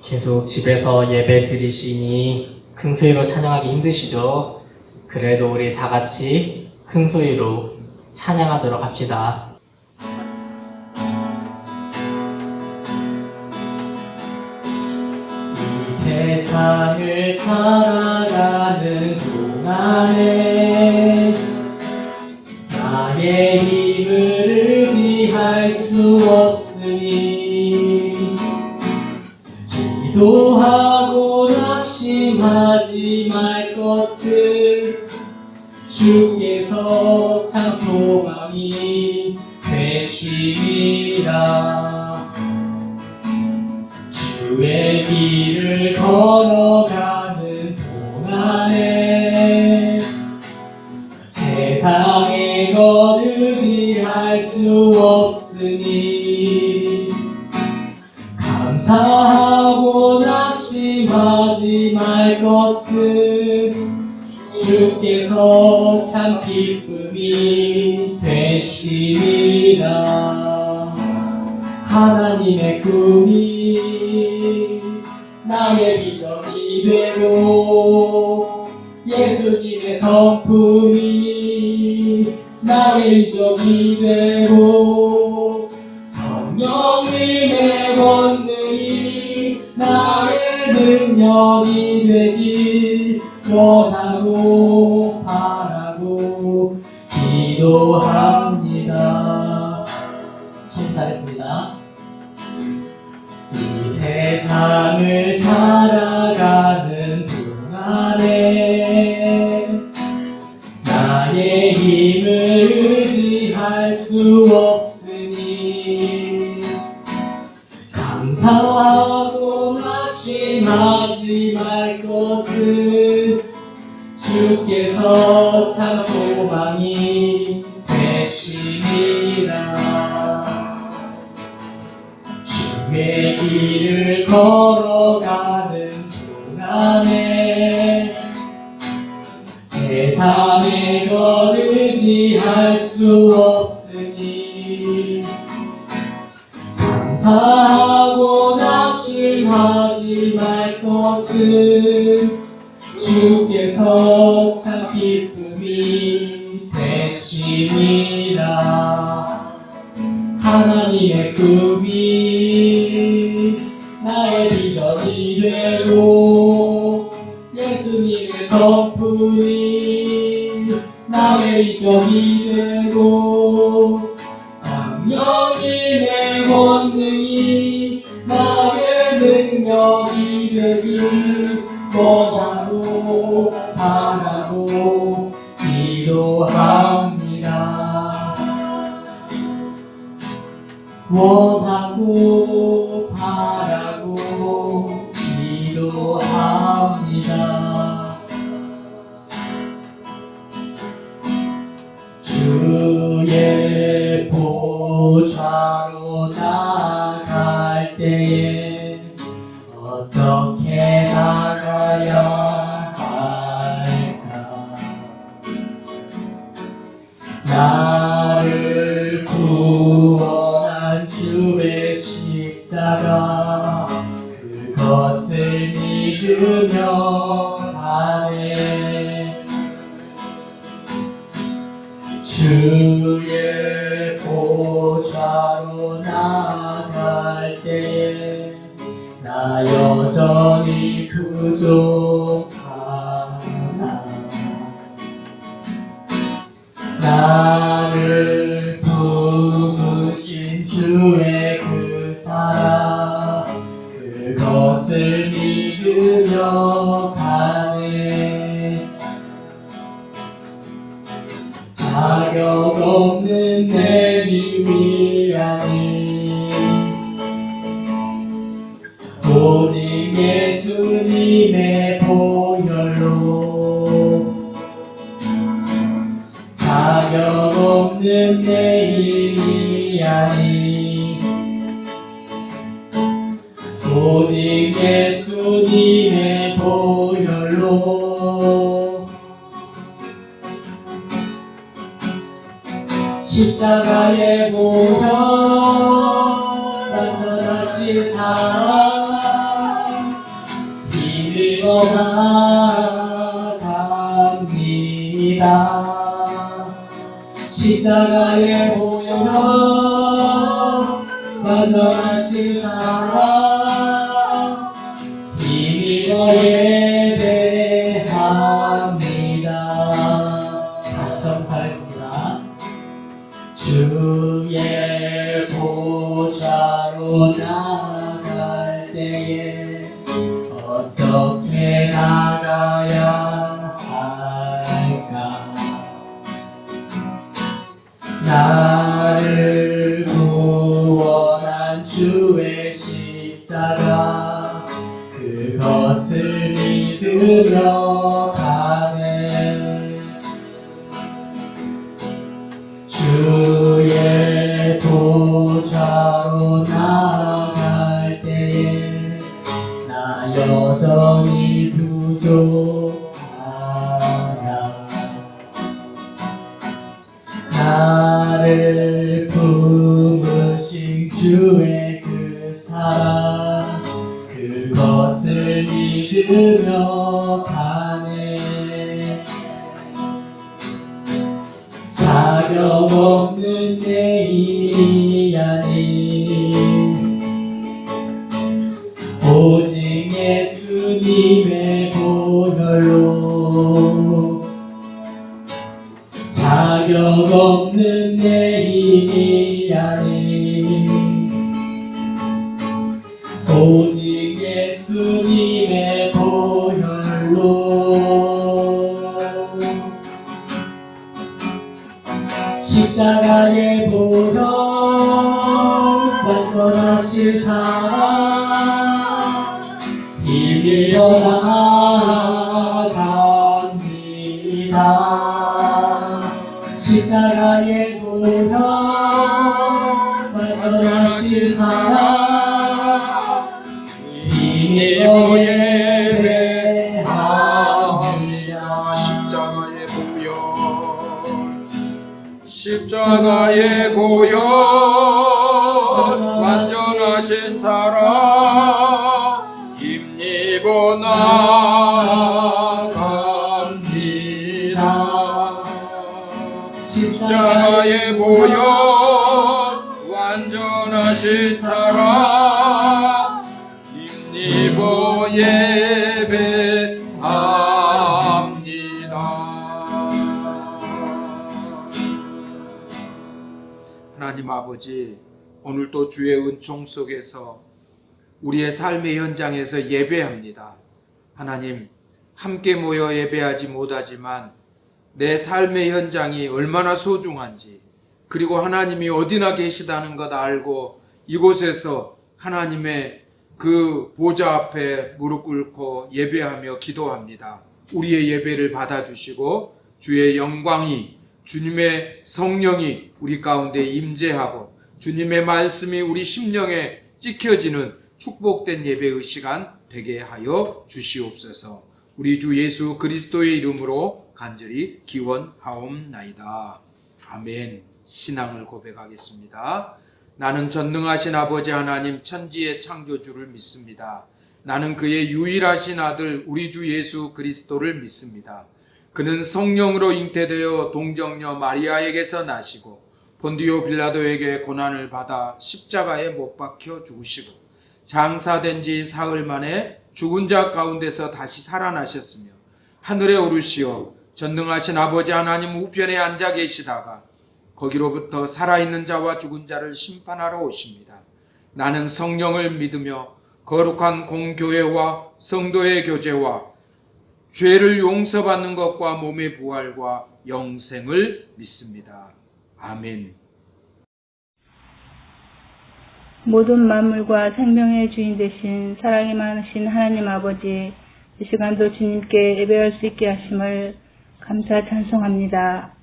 계속 집에서 예배 드리시니 큰 소리로 찬양하기 힘드시죠? 그래도 우리 다 같이 큰 소리로 찬양하도록 합시다. 이 세상을 살아가는 동안에 나의 힘을 의지할 수 없으니 기도하고 낙심하지 말 것을 주께서 참 소망이 되시리라. 주의 길을 걸어가는 동안에 세상의 것 의지할 수 없으니 감사하고 낙심하지 말 것을 주께서 참 기쁨이 되시리라. 하나님의 꿈이 나의 비전이 되고 예수님의 성품이 나의 인격이 되고 성령님의 권능이 나의 능력이 되길 원하고 바라고 기도합니다. 청하겠습니다. 이 세상을 살아가는 동안에 나의 힘을 의지할 수 없으니 감사하고 낙심하지 말 것을 주께서 참 소망이 되시리라. 주의 길을 걸어가는 동안에 세상의 것 의지할 수 없으니 감사하고 낙심하지 말 것을 주께서 참 기쁨이 되시리라. 하나님의 꿈이 나의 비전이 되고 예수님의 성품이 나의 인격이 되고 성령님의 권능이 나의 능력이 되길 원하고 바라고 기도합니다. 원하고 바라고 기도합니다. 주의 보좌로 나갈 때에 어떻게 나가야 할까? 나를 구원한 주의 십자가 그것을 믿으며 가네. 주의 보좌로 나갈 때에 나 여전히 부족하나. 나를 부으신 주의 그 사랑 그것을 믿으며 가네. 자격 없는 내 힘이 아닌 오직 예수님의 보혈로 자격 없는 내 힘이 아닌 오직 예수님의 보혈로 십자가의 보혈 완전하신 사랑 나갑니다. 십자가의 보혈로 완전하신 사랑 힘입어 예배합니다. 다시 한번 하겠습니다. 주의 보좌로 나갈 때에 어떻게 나가야 할까? 나를 구원한 주의 십자가 그것을 믿으며 가네. 주의 보좌로 나갈 때에 나 여전히 부족하다. 나를 품으신 주의 그 사랑 그것을 믿으며 가네. 자격 없는 내 힘이 아닌 오직 예수님의 보혈로 자격 없는 내 힘이 아닌 오직 예수님의 보혈로 십자가의 보혈 완전하신 사랑 힘입어 나갑니다. 십자가의 보혈 완전하신 사랑 힘입어 예배합니다. 십자가의 보혈 완전하신 사랑 힘입어 나갑니다. 십자가의 보혈 완전하신 사랑 힘입어 하나님 아버지, 오늘도 주의 은총 속에서 우리의 삶의 현장에서 예배합니다. 하나님, 함께 모여 예배하지 못하지만 내 삶의 현장이 얼마나 소중한지, 그리고 하나님이 어디나 계시다는 것 알고 이곳에서 하나님의 그 보좌 앞에 무릎 꿇고 예배하며 기도합니다. 우리의 예배를 받아주시고 주의 영광이, 주님의 성령이 우리 가운데 임재하고 주님의 말씀이 우리 심령에 찍혀지는 축복된 예배의 시간 되게 하여 주시옵소서. 우리 주 예수 그리스도의 이름으로 간절히 기원하옵나이다. 아멘. 신앙을 고백하겠습니다. 나는 전능하신 아버지 하나님 천지의 창조주를 믿습니다. 나는 그의 유일하신 아들 우리 주 예수 그리스도를 믿습니다. 그는 성령으로 잉태되어 동정녀 마리아에게서 나시고 본디오 빌라도에게 고난을 받아 십자가에 못 박혀 죽으시고 장사된 지 사흘 만에 죽은 자 가운데서 다시 살아나셨으며 하늘에 오르시어 전능하신 아버지 하나님 우편에 앉아 계시다가 거기로부터 살아있는 자와 죽은 자를 심판하러 오십니다. 나는 성령을 믿으며 거룩한 공교회와 성도의 교제와 죄를 용서받는 것과 몸의 부활과 영생을 믿습니다. 아멘. 모든 만물과 생명의 주인 되신 사랑이 많으신 하나님 아버지, 이 시간도 주님께 예배할 수 있게 하심을 감사 찬송합니다.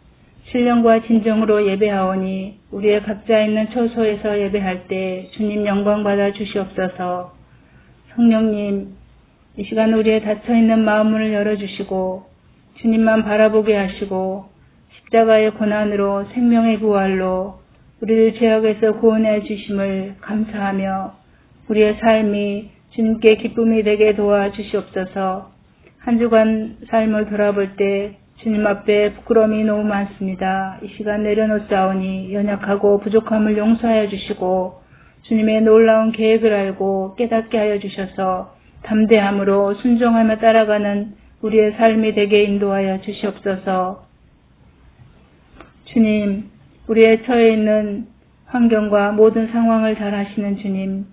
신령과 진정으로 예배하오니 우리의 각자 있는 처소에서 예배할 때 주님 영광 받아 주시옵소서. 성령님, 이 시간 우리의 닫혀있는 마음문을 열어주시고 주님만 바라보게 하시고 십자가의 고난으로 생명의 부활로 우리를 죄악에서 구원해 주심을 감사하며 우리의 삶이 주님께 기쁨이 되게 도와주시옵소서. 한 주간 삶을 돌아볼 때 주님 앞에 부끄러움이 너무 많습니다. 이 시간 내려놓사오니 연약하고 부족함을 용서하여 주시고 주님의 놀라운 계획을 알고 깨닫게 하여 주셔서 담대함으로 순종하며 따라가는 우리의 삶이 되게 인도하여 주시옵소서. 주님, 우리의 처해 있는 환경과 모든 상황을 잘 아시는 주님,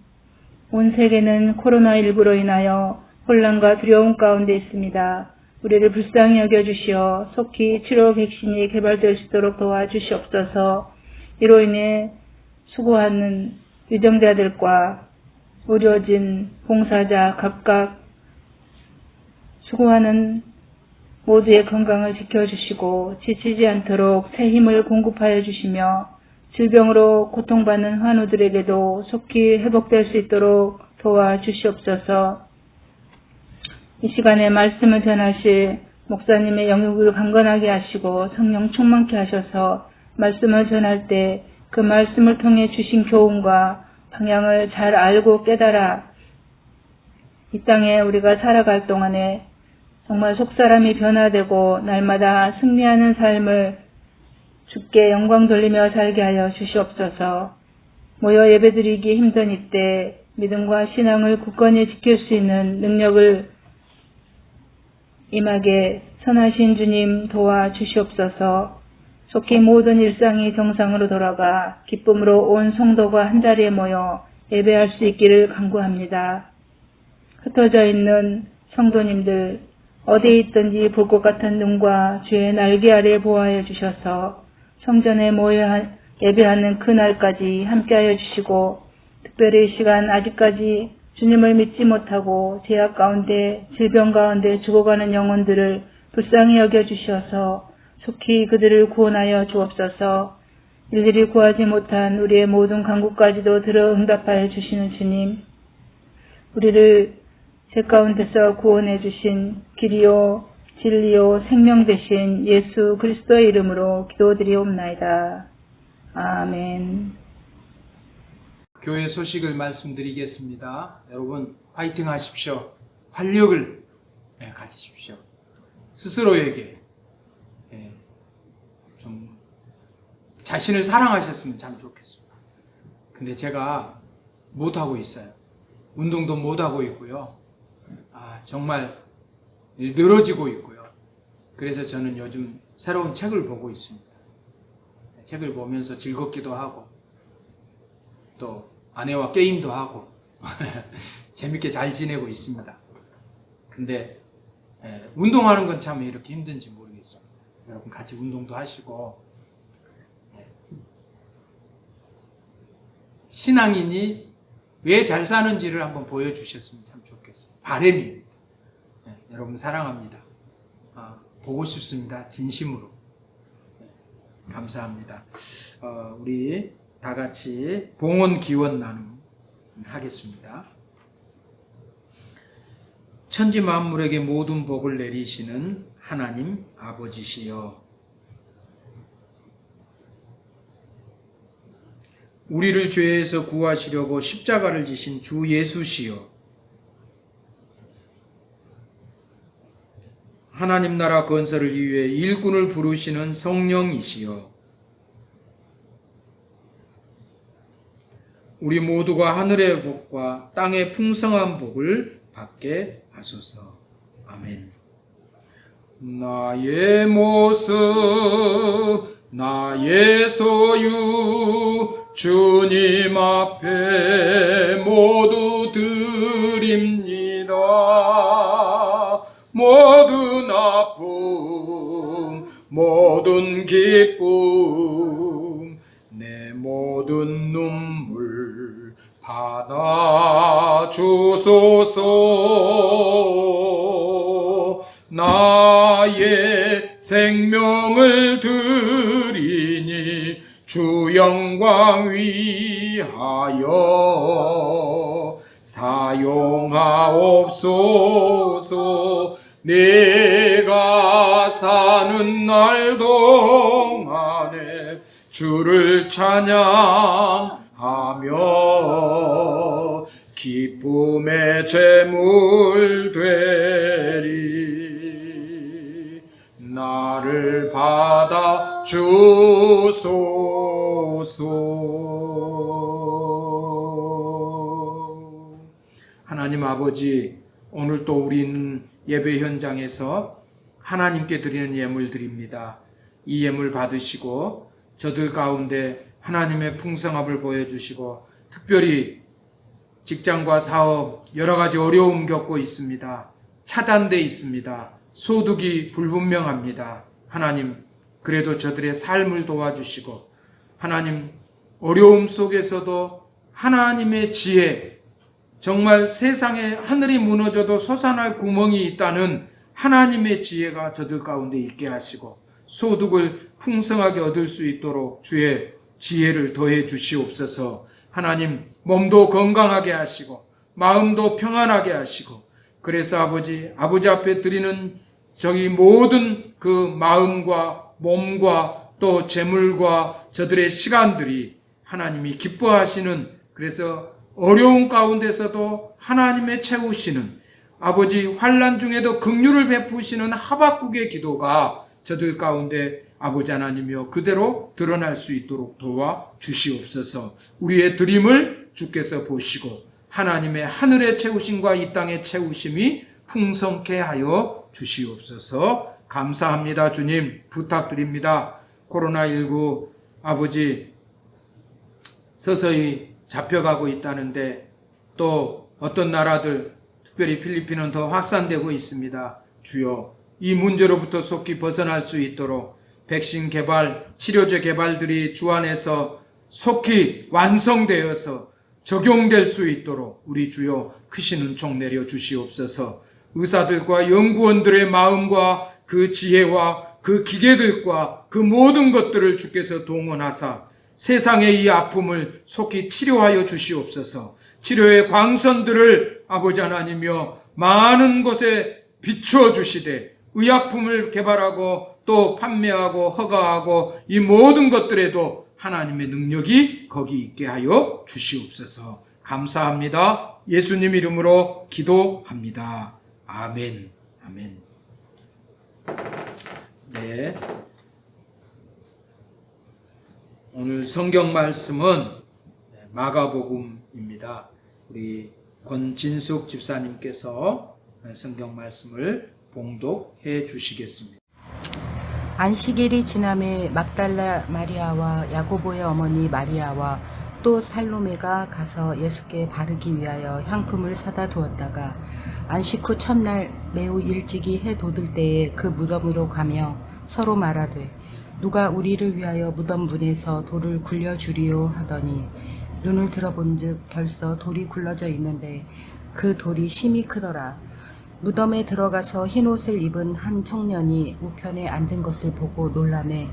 온 세계는 코로나19로 인하여 혼란과 두려움 가운데 있습니다. 우리를 불쌍히 여겨주시어 속히 치료 백신이 개발될 수 있도록 도와주시옵소서. 이로 인해 수고하는 유정자들과 의료진, 봉사자 각각 수고하는 모두의 건강을 지켜주시고 지치지 않도록 새 힘을 공급하여 주시며 질병으로 고통받는 환우들에게도 속히 회복될 수 있도록 도와주시옵소서. 이 시간에 말씀을 전하실 목사님의 영역을 강건하게 하시고 성령 충만케 하셔서 말씀을 전할 때 그 말씀을 통해 주신 교훈과 방향을 잘 알고 깨달아 이 땅에 우리가 살아갈 동안에 정말 속사람이 변화되고 날마다 승리하는 삶을 주께 영광 돌리며 살게 하여 주시옵소서. 모여 예배드리기 힘든 이때 믿음과 신앙을 굳건히 지킬 수 있는 능력을 임하게 선하신 주님 도와주시옵소서. 속히 모든 일상이 정상으로 돌아가 기쁨으로 온 성도가 한자리에 모여 예배할 수 있기를 간구합니다. 흩어져 있는 성도님들 어디에 있든지 볼 것 같은 눈과 주의 날개 아래 보호하여 주셔서 성전에 모여 예배하는 그날까지 함께하여 주시고 특별히 이 시간 아직까지 주님을 믿지 못하고 죄악 가운데 질병 가운데 죽어가는 영혼들을 불쌍히 여겨주셔서 속히 그들을 구원하여 주옵소서. 일일이 구하지 못한 우리의 모든 간구까지도 들어 응답하여 주시는 주님, 우리를 죄 가운데서 구원해 주신 길이요 진리요 생명 되신 예수 그리스도의 이름으로 기도드리옵나이다. 아멘. 교회 소식을 말씀드리겠습니다. 여러분 화이팅 하십시오. 활력을 가지십시오. 스스로에게 좀 자신을 사랑하셨으면 참 좋겠습니다. 근데 제가 못하고 있어요. 운동도 못하고 있고요. 정말 늘어지고 있고요. 그래서 저는 요즘 새로운 책을 보고 있습니다. 책을 보면서 즐겁기도 하고 또 아내와 게임도 하고 재밌게 잘 지내고 있습니다. 근데 운동하는 건 참 이렇게 힘든지 모르겠습니다. 여러분 같이 운동도 하시고 신앙인이 왜 잘 사는지를 한번 보여주셨으면 참 좋겠어요. 바람입니다. 여러분 사랑합니다. 보고 싶습니다. 진심으로. 감사합니다. 우리 다 같이 봉헌 기원 나눔 하겠습니다. 천지 만물에게 모든 복을 내리시는 하나님 아버지시여, 우리를 죄에서 구하시려고 십자가를 지신 주 예수시여, 하나님 나라 건설을 위해 일꾼을 부르시는 성령이시여, 우리 모두가 하늘의 복과 땅의 풍성한 복을 받게 하소서. 아멘. 나의 모습, 나의 소유, 주님 앞에 모두 드립니다. 모든 아픔, 모든 기쁨, 내 모든 눈물 받아 주소서. 나의 생명을 드리니 주 영광 위하여 사용하옵소서. 내가 사는 날 동안에 주를 찬양하며 기쁨의 제물 되리. 나를 받아 주소서. 하나님 아버지, 오늘 또 우리는 예배 현장에서 하나님께 드리는 예물 드립니다. 이 예물 받으시고 저들 가운데 하나님의 풍성함을 보여주시고, 특별히 직장과 사업 여러 가지 어려움 겪고 있습니다. 차단되어 있습니다. 소득이 불분명합니다. 하나님, 그래도 저들의 삶을 도와주시고, 하나님, 어려움 속에서도 하나님의 지혜, 정말 세상에 하늘이 무너져도 솟아날 구멍이 있다는 하나님의 지혜가 저들 가운데 있게 하시고, 소득을 풍성하게 얻을 수 있도록 주의 지혜를 더해 주시옵소서. 하나님, 몸도 건강하게 하시고 마음도 평안하게 하시고, 그래서 아버지 앞에 드리는 저희 모든 그 마음과 몸과 또 재물과 저들의 시간들이 하나님이 기뻐하시는, 그래서 어려운 가운데서도 하나님의 채우시는, 아버지 환난 중에도 긍휼을 베푸시는 하박국의 기도가 저들 가운데 아버지 하나님이여 그대로 드러날 수 있도록 도와 주시옵소서. 우리의 드림을 주께서 보시고 하나님의 하늘의 채우심과 이 땅의 채우심이 풍성케 하여 주시옵소서. 감사합니다. 주님, 부탁드립니다. 코로나19 아버지 서서히 잡혀가고 있다는데, 또 어떤 나라들, 특별히 필리핀은 더 확산되고 있습니다. 주여, 이 문제로부터 속히 벗어날 수 있도록 백신 개발, 치료제 개발들이 주 안에서 속히 완성되어서 적용될 수 있도록 우리 주여 크신 은총 내려 주시옵소서. 의사들과 연구원들의 마음과 그 지혜와 그 기계들과 그 모든 것들을 주께서 동원하사 세상의 이 아픔을 속히 치료하여 주시옵소서. 치료의 광선들을 아버지 하나님이여 많은 곳에 비추어 주시되, 의약품을 개발하고 또 판매하고 허가하고 이 모든 것들에도 하나님의 능력이 거기 있게 하여 주시옵소서. 감사합니다. 예수님 이름으로 기도합니다. 아멘. 아멘. 네. 오늘 성경 말씀은 마가복음입니다. 우리 권진숙 집사님께서 성경 말씀을 봉독해 주시겠습니다. 안식일이 지남에 막달라 마리아와 야고보의 어머니 마리아와 또 살로메가 가서 예수께 바르기 위하여 향품을 사다 두었다가 안식 후 첫날 매우 일찍이 해 돋을 때에 그 무덤으로 가며 서로 말하되 누가 우리를 위하여 무덤 문에서 돌을 굴려주리요 하더니 눈을 들어본즉 벌써 돌이 굴러져 있는데 그 돌이 심히 크더라. 무덤에 들어가서 흰옷을 입은 한 청년이 우편에 앉은 것을 보고 놀라매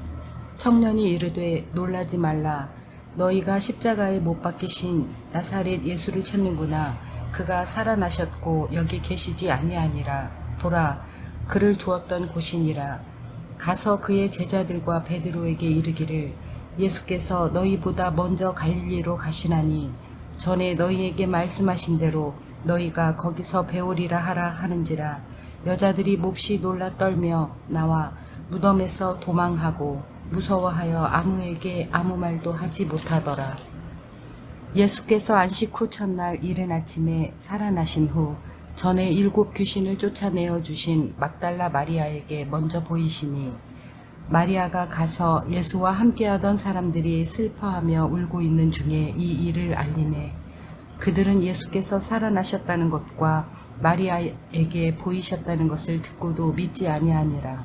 청년이 이르되 놀라지 말라. 너희가 십자가에 못 박히신 나사렛 예수를 찾는구나. 그가 살아나셨고 여기 계시지 아니하니라. 보라, 그를 두었던 곳이니라. 가서 그의 제자들과 베드로에게 이르기를 예수께서 너희보다 먼저 갈릴리로 가시나니 전에 너희에게 말씀하신 대로 너희가 거기서 배우리라 하라 하는지라. 여자들이 몹시 놀라 떨며 나와 무덤에서 도망하고 무서워하여 아무에게 아무 말도 하지 못하더라. 예수께서 안식 후 첫날 이른 아침에 살아나신 후 전에 7 귀신을 쫓아내어 주신 막달라 마리아에게 먼저 보이시니 마리아가 가서 예수와 함께하던 사람들이 슬퍼하며 울고 있는 중에 이 일을 알리매 그들은 예수께서 살아나셨다는 것과 마리아에게 보이셨다는 것을 듣고도 믿지 아니하니라.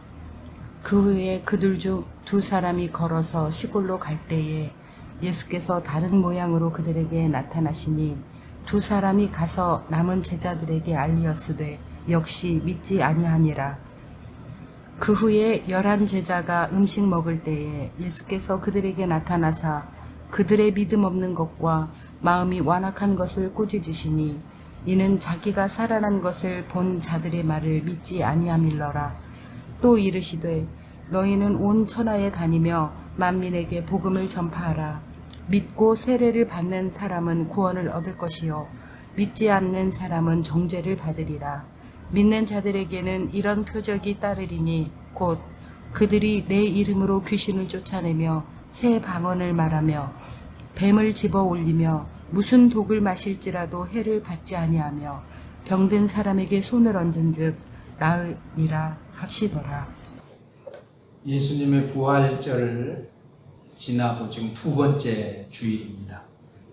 그 후에 그들 중 2 사람이 걸어서 시골로 갈 때에 예수께서 다른 모양으로 그들에게 나타나시니 2 사람이 가서 남은 제자들에게 알리었으되 역시 믿지 아니하니라. 그 후에 11 제자가 음식 먹을 때에 예수께서 그들에게 나타나사 그들의 믿음 없는 것과 마음이 완악한 것을 꾸짖으시니 이는 자기가 살아난 것을 본 자들의 말을 믿지 아니함일러라. 또 이르시되 너희는 온 천하에 다니며 만민에게 복음을 전파하라. 믿고 세례를 받는 사람은 구원을 얻을 것이요 믿지 않는 사람은 정죄를 받으리라. 믿는 자들에게는 이런 표적이 따르리니 곧 그들이 내 이름으로 귀신을 쫓아내며 새 방언을 말하며 뱀을 집어 올리며 무슨 독을 마실지라도 해를 받지 아니하며 병든 사람에게 손을 얹은즉 나으리라 하시더라. 예수님의 부활절을 지나고 지금 두 번째 주일입니다.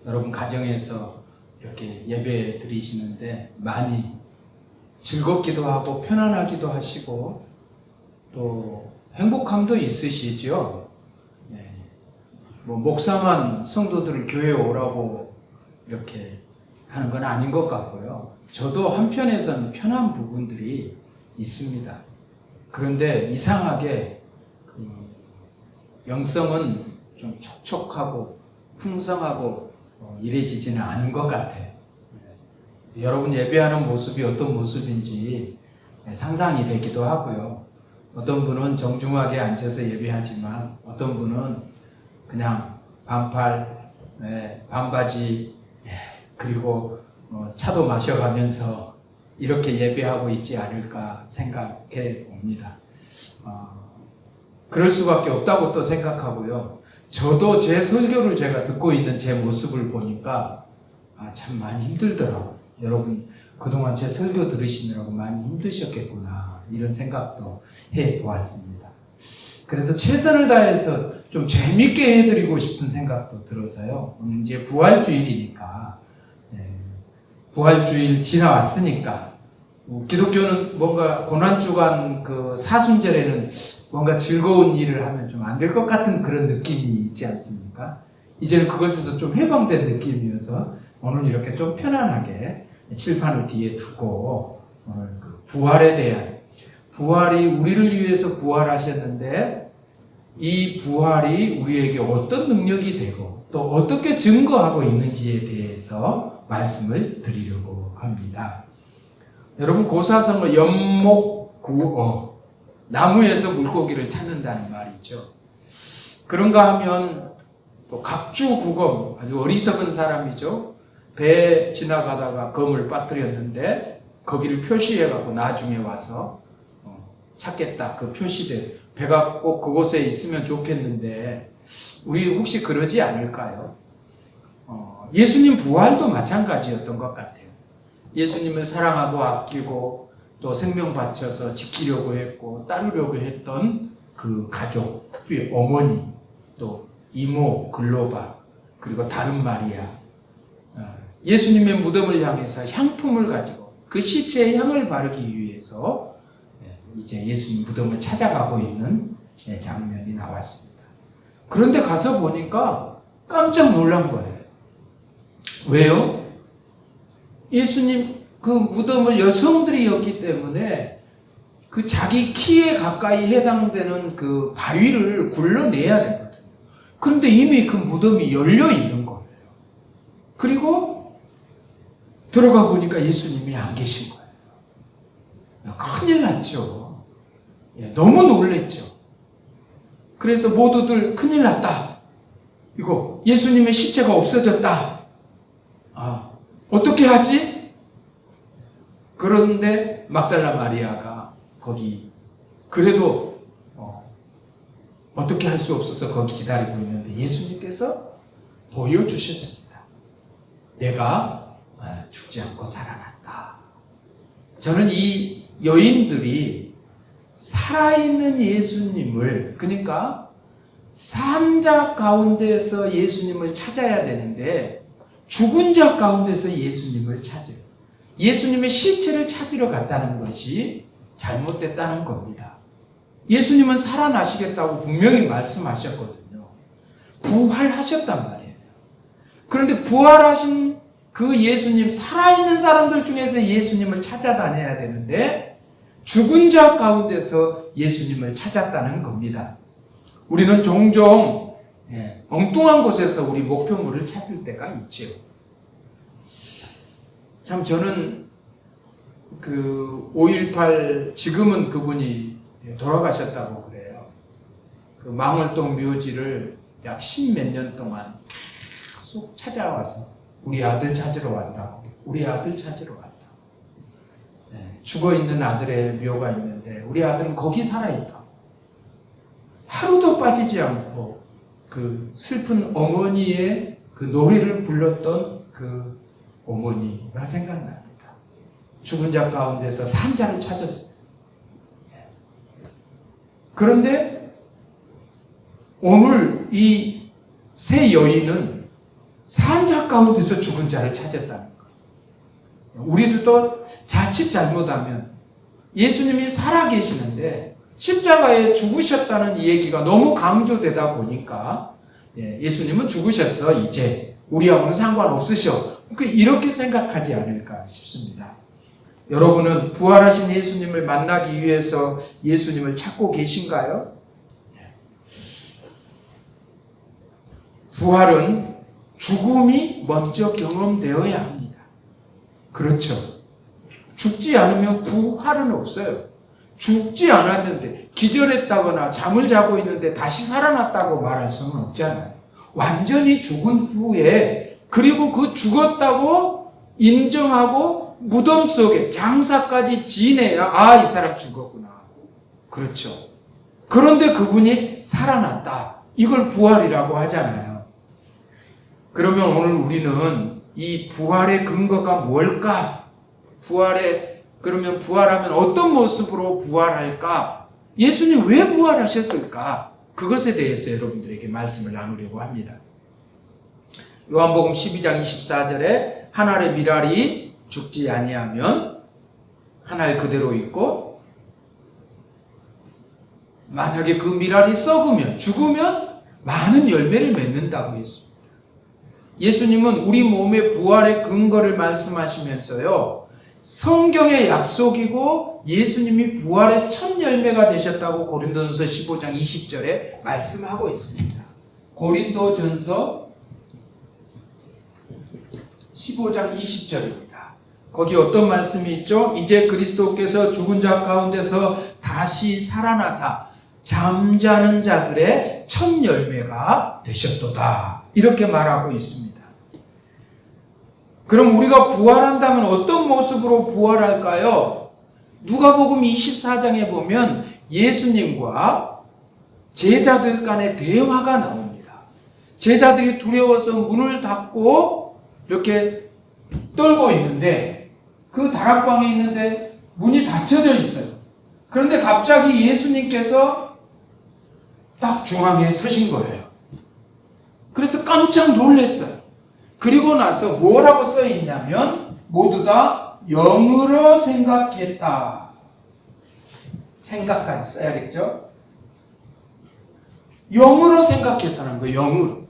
여러분 가정에서 이렇게 예배 드리시는데 많이 즐겁기도 하고 편안하기도 하시고 또 행복함도 있으시죠. 네. 뭐 목사만 성도들을 교회에 오라고 이렇게 하는 건 아닌 것 같고요. 저도 한편에서는 편한 부분들이 있습니다. 그런데 이상하게 영성은 좀 촉촉하고 풍성하고 이래지지는 않은 것 같아요. 여러분 예배하는 모습이 어떤 모습인지 상상이 되기도 하고요. 어떤 분은 정중하게 앉아서 예배하지만 어떤 분은 그냥 반팔, 반바지 그리고 차도 마셔가면서 이렇게 예배하고 있지 않을까 생각해 봅니다. 그럴 수밖에 없다고 또 생각하고요. 저도 제 설교를 제가 듣고 있는 제 모습을 보니까 참 많이 힘들더라고요. 여러분 그동안 제 설교 들으시느라고 많이 힘드셨겠구나 이런 생각도 해보았습니다. 그래도 최선을 다해서 좀 재밌게 해드리고 싶은 생각도 들어서요. 오늘 이제 부활주일이니까 부활주일 지나왔으니까 기독교는 뭔가 고난주간 그 사순절에는 뭔가 즐거운 일을 하면 좀 안 될 것 같은 그런 느낌이 있지 않습니까? 이제는 그것에서 좀 해방된 느낌이어서 오늘 이렇게 좀 편안하게 칠판을 뒤에 두고 오늘 그 부활에 대한 부활이 우리를 위해서 부활하셨는데 이 부활이 우리에게 어떤 능력이 되고 또 어떻게 증거하고 있는지에 대해서 말씀을 드리려고 합니다. 여러분 고사성어 연목구어 나무에서 물고기를 찾는다는 말이 있죠. 그런가 하면 또 각주구검 아주 어리석은 사람이죠. 배 지나가다가 검을 빠뜨렸는데 거기를 표시해갖고 나중에 와서 찾겠다. 그 표시된 배가 꼭 그곳에 있으면 좋겠는데 우리 혹시 그러지 않을까요? 예수님 부활도 마찬가지였던 것 같아요. 예수님을 사랑하고 아끼고 또 생명 바쳐서 지키려고 했고 따르려고 했던 그 가족, 특히 어머니, 또 이모 글로바, 그리고 다른 마리아, 예수님의 무덤을 향해서 향품을 가지고 그 시체에 향을 바르기 위해서 이제 예수님 무덤을 찾아가고 있는 장면이 나왔습니다. 그런데 가서 보니까 깜짝 놀란 거예요. 왜요? 예수님 그 무덤을 여성들이었기 때문에 그 자기 키에 가까이 해당되는 그 바위를 굴러내야 되거든요. 그런데 이미 그 무덤이 열려 있는 거예요. 그리고 들어가 보니까 예수님이 안 계신 거예요. 큰일 났죠. 너무 놀랬죠. 그래서 모두들 큰일 났다. 이거 예수님의 시체가 없어졌다. 어떻게 하지? 그런데 막달라 마리아가 거기 그래도 어떻게 할 수 없어서 거기 기다리고 있는데 예수님께서 보여주셨습니다. 내가 죽지 않고 살아났다. 저는 이 여인들이 살아있는 예수님을, 그러니까 산자 가운데서 예수님을 찾아야 되는데 죽은 자 가운데서 예수님을 찾아요. 예수님의 시체를 찾으러 갔다는 것이 잘못됐다는 겁니다. 예수님은 살아나시겠다고 분명히 말씀하셨거든요. 부활하셨단 말이에요. 그런데 부활하신 그 예수님, 살아있는 사람들 중에서 예수님을 찾아다녀야 되는데 죽은 자 가운데서 예수님을 찾았다는 겁니다. 우리는 종종 엉뚱한 곳에서 우리 목표물을 찾을 때가 있죠. 참 저는 그 5.18 지금은 그분이 돌아가셨다고 그래요. 그 망월동 묘지를 약 10몇 년 동안 쏙 찾아와서 우리 아들 찾으러 왔다고. 우리 아들 찾으러 왔다고. 죽어있는 아들의 묘가 있는데 우리 아들은 거기 살아있다고. 하루도 빠지지 않고 그 슬픈 어머니의 그 노래를 불렀던 그 어머니가 생각납니다. 죽은 자 가운데서 산자를 찾았어요. 그런데 오늘 이 세 여인은 산자 가운데서 죽은 자를 찾았다는 거예요. 우리들도 자칫 잘못하면 예수님이 살아계시는데 십자가에 죽으셨다는 이 얘기가 너무 강조되다 보니까 예수님은 죽으셨어 이제 우리하고는 상관없으셔 이렇게 생각하지 않을까 싶습니다. 여러분은 부활하신 예수님을 만나기 위해서 예수님을 찾고 계신가요? 부활은 죽음이 먼저 경험되어야 합니다. 그렇죠. 죽지 않으면 부활은 없어요. 죽지 않았는데 기절했다거나 잠을 자고 있는데 다시 살아났다고 말할 수는 없잖아요. 완전히 죽은 후에 그리고 그 죽었다고 인정하고 무덤 속에 장사까지 지내야 이 사람 죽었구나. 그렇죠. 그런데 그분이 살아났다. 이걸 부활이라고 하잖아요. 그러면 오늘 우리는 이 부활의 근거가 뭘까? 그러면 부활하면 어떤 모습으로 부활할까? 예수님 왜 부활하셨을까? 그것에 대해서 여러분들에게 말씀을 나누려고 합니다. 요한복음 12장 24절에 한 알의 밀알이 죽지 아니하면 한 알 그대로 있고 만약에 그 밀알이 썩으면 죽으면 많은 열매를 맺는다고 했습니다. 예수님은 우리 몸의 부활의 근거를 말씀하시면서요. 성경의 약속이고 예수님이 부활의 첫 열매가 되셨다고 고린도전서 15장 20절에 말씀하고 있습니다. 고린도전서 15장 20절입니다. 거기 어떤 말씀이 있죠? 이제 그리스도께서 죽은 자 가운데서 다시 살아나사 잠자는 자들의 첫 열매가 되셨도다. 이렇게 말하고 있습니다. 그럼 우리가 부활한다면 어떤 모습으로 부활할까요? 누가복음 24장에 보면 예수님과 제자들 간의 대화가 나옵니다. 제자들이 두려워서 문을 닫고 이렇게 떨고 있는데 그 다락방에 있는데 문이 닫혀져 있어요. 그런데 갑자기 예수님께서 딱 중앙에 서신 거예요. 그래서 깜짝 놀랐어요. 그리고 나서 뭐라고 써 있냐면 모두 다 영으로 생각했다. 생각까지 써야겠죠? 영으로 생각했다는 거예요. 영으로.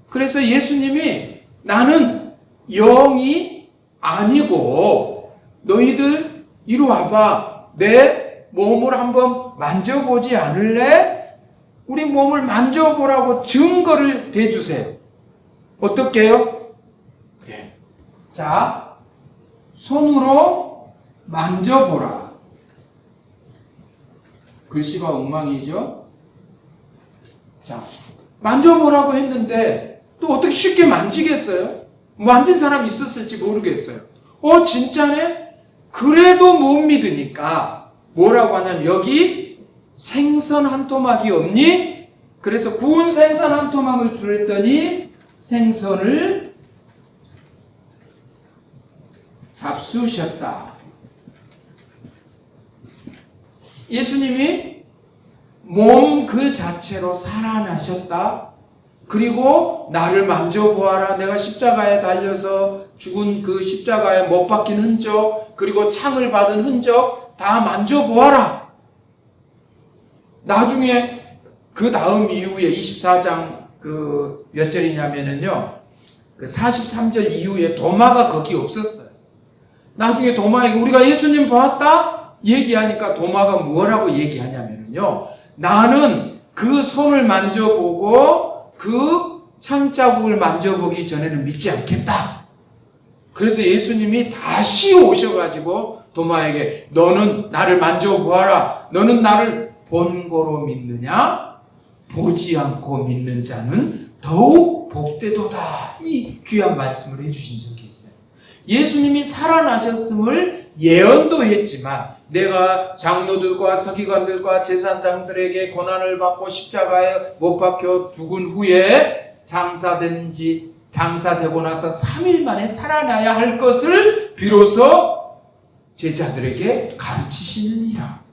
그래서 예수님이 나는 영이 아니고 너희들 이리 와봐. 내 몸을 한번 만져보지 않을래? 우리 몸을 만져보라고 증거를 대주세요. 어떻게 해요? 예. 자, 손으로 만져보라. 글씨가 엉망이죠? 자, 만져보라고 했는데 또 어떻게 쉽게 만지겠어요? 만진 사람 있었을지 모르겠어요. 진짜네? 그래도 못 믿으니까 뭐라고 하냐면 여기 생선 한 토막이 없니? 그래서 구운 생선 한 토막을 주랬더니 생선을 잡수셨다. 예수님이 몸 그 자체로 살아나셨다. 그리고 나를 만져보아라. 내가 십자가에 달려서 죽은 그 십자가에 못 박힌 흔적, 그리고 창을 받은 흔적 다 만져보아라. 나중에 그 다음 이후에 24장 그 몇 절이냐면은요, 그 43절 이후에 도마가 거기 없었어요. 나중에 도마에게 우리가 예수님 보았다? 얘기하니까 도마가 뭐라고 얘기하냐면은요, 나는 그 손을 만져보고 그 창자국을 만져보기 전에는 믿지 않겠다. 그래서 예수님이 다시 오셔가지고 도마에게 너는 나를 만져보아라. 너는 나를 본고로 믿느냐? 보지 않고 믿는 자는 더욱 복되도다. 이 귀한 말씀을 해주신 적이 있어요. 예수님이 살아나셨음을 예언도 했지만 내가 장로들과 서기관들과 제사장들에게 고난을 받고 십자가에 못 박혀 죽은 후에 장사되고 나서 3일 만에 살아나야 할 것을 비로소 제자들에게 가르치시느니라.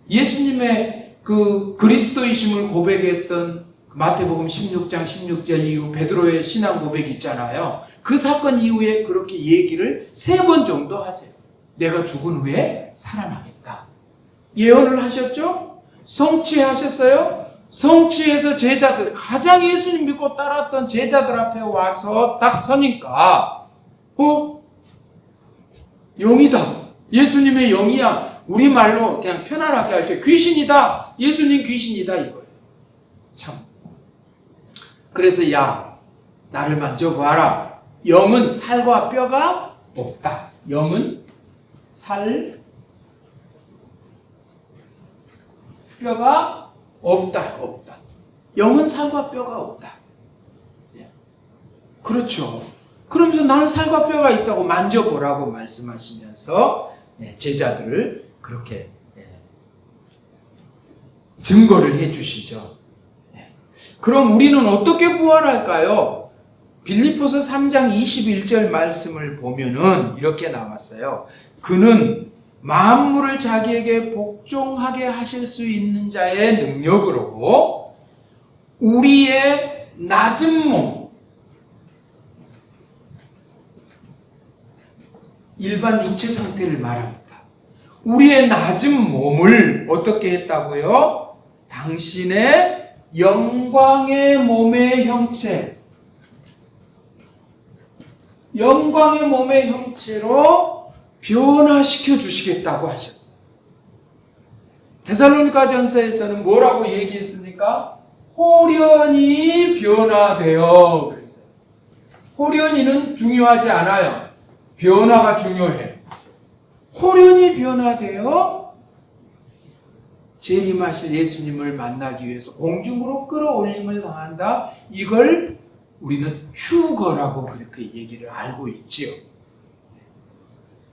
예수님의 그 그리스도이심을 고백했던 마태복음 16장 16절 이후 베드로의 신앙 고백 있잖아요. 그 사건 이후에 그렇게 얘기를 3번 정도 하세요. 내가 죽은 후에 살아나겠다. 예언을 하셨죠? 성취하셨어요? 성취해서 제자들, 가장 예수님 믿고 따랐던 제자들 앞에 와서 딱 서니까 영이다. 예수님의 영이야. 우리말로 그냥 편안하게 할게. 귀신이다. 예수님 귀신이다 이거예요. 참. 그래서 야, 나를 만져보아라. 영은 살과 뼈가 없다. 영은 살, 뼈가 없다. 영은 살과 뼈가 없다. 그렇죠. 그러면서 나는 살과 뼈가 있다고 만져보라고 말씀하시면서 제자들을 그렇게 증거를 해 주시죠. 그럼 우리는 어떻게 부활할까요? 빌립보서 3장 21절 말씀을 보면은 이렇게 나왔어요. 그는 만물을 자기에게 복종하게 하실 수 있는 자의 능력으로 우리의 낮은 몸, 일반 육체 상태를 말합니다. 우리의 낮은 몸을 어떻게 했다고요? 당신의 영광의 몸의 형체, 영광의 몸의 형체로 변화시켜 주시겠다고 하셨어요. 데살로니가전서에서는 뭐라고 얘기했습니까? 호련히 변화되어 그랬어요. 호련히는 중요하지 않아요. 변화가 중요해요. 호련히 변화되어 재림하실 예수님을 만나기 위해서 공중으로 끌어올림을 당한다. 이걸 우리는 휴거라고 그렇게 얘기를 알고 있지요.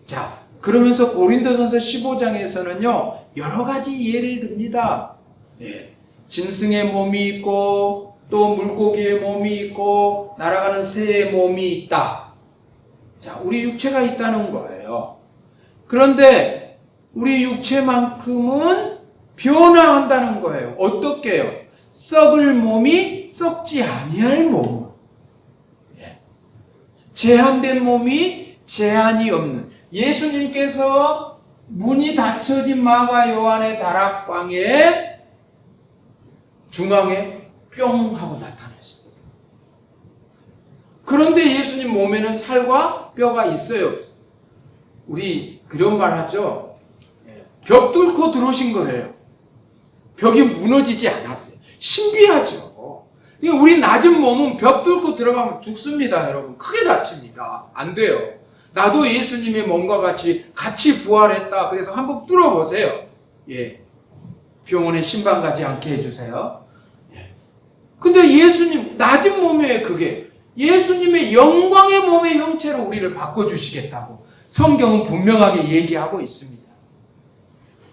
자, 그러면서 고린도전서 15장에서는요 여러 가지 예를 듭니다. 짐승의 몸이 있고 또 물고기의 몸이 있고 날아가는 새의 몸이 있다. 자, 우리 육체가 있다는 거예요. 그런데 우리 육체만큼은 변화한다는 거예요. 어떻게 해요? 썩을 몸이 썩지 아니할 몸, 제한된 몸이 제한이 없는, 예수님께서 문이 닫혀진 마가 요한의 다락방에 중앙에 뿅 하고 나타나셨어요. 그런데 예수님 몸에는 살과 뼈가 있어요. 우리 그런 말 하죠. 벽 뚫고 들어오신 거예요. 벽이 무너지지 않았어요. 신비하죠. 우리 낮은 몸은 벽 뚫고 들어가면 죽습니다, 여러분. 크게 다칩니다. 안 돼요. 나도 예수님의 몸과 같이 부활했다. 그래서 한번 뚫어보세요. 병원에 신방 가지 않게 해주세요. 근데 예수님, 낮은 몸에 그게 예수님의 영광의 몸의 형체로 우리를 바꿔주시겠다고 성경은 분명하게 얘기하고 있습니다.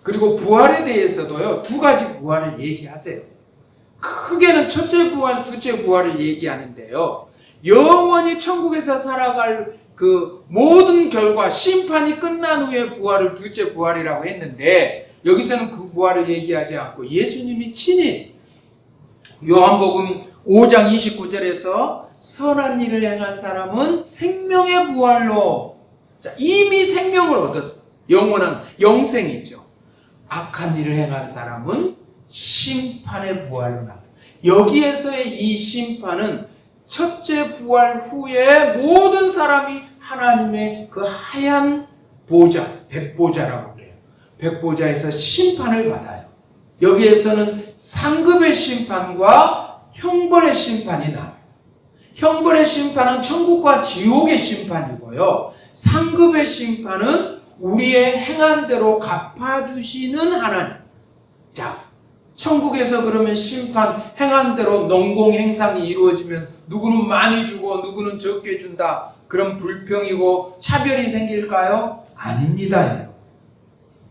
그리고 부활에 대해서도요, 2가지 부활을 얘기하세요. 크게는 첫째 부활, 둘째 부활을 얘기하는데요. 영원히 천국에서 살아갈 그 모든 결과, 심판이 끝난 후에 부활을 둘째 부활이라고 했는데, 여기서는 그 부활을 얘기하지 않고 예수님이 친히 요한복음 5장 29절에서 선한 일을 행한 사람은 생명의 부활로, 자, 이미 생명을 얻었어. 영원한 영생이죠. 악한 일을 행한 사람은 심판의 부활로 나다. 여기에서의 이 심판은 첫째 부활 후에 모든 사람이 하나님의 그 하얀 보좌, 백보좌라고 그래요. 백보좌에서 심판을 받아요. 여기에서는 상급의 심판과 형벌의 심판이 나와요. 형벌의 심판은 천국과 지옥의 심판이고요. 상급의 심판은 우리의 행한 대로 갚아주시는 하나님. 자, 천국에서 그러면 심판, 행한 대로 농공행상이 이루어지면 누구는 많이 주고 누구는 적게 준다. 그런 불평이고 차별이 생길까요? 아닙니다. 여러분.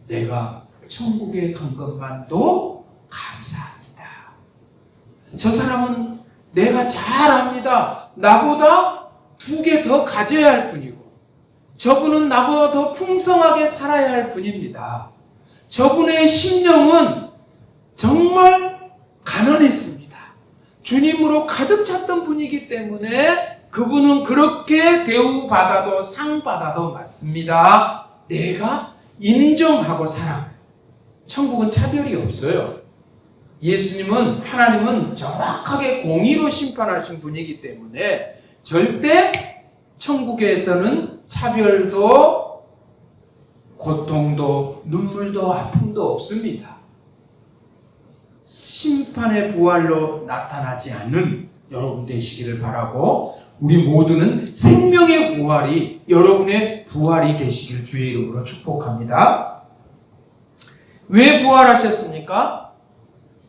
내가 천국에 간 것만도 감사합니다. 저 사람은 내가 잘합니다. 나보다 2개 더 가져야 할 뿐이고, 저분은 나보다 더 풍성하게 살아야 할 뿐입니다. 저분의 심령은 정말 가난했습니다. 주님으로 가득 찼던 분이기 때문에 그분은 그렇게 대우받아도 상받아도 맞습니다. 내가 인정하고 살아가요. 천국은 차별이 없어요. 예수님은, 하나님은 정확하게 공의로 심판하신 분이기 때문에 절대 천국에서는 차별도 고통도 눈물도 아픔도 없습니다. 심판의 부활로 나타나지 않는 여러분 되시기를 바라고, 우리 모두는 생명의 부활이 여러분의 부활이 되시길 주의 이름으로 축복합니다. 왜 부활하셨습니까?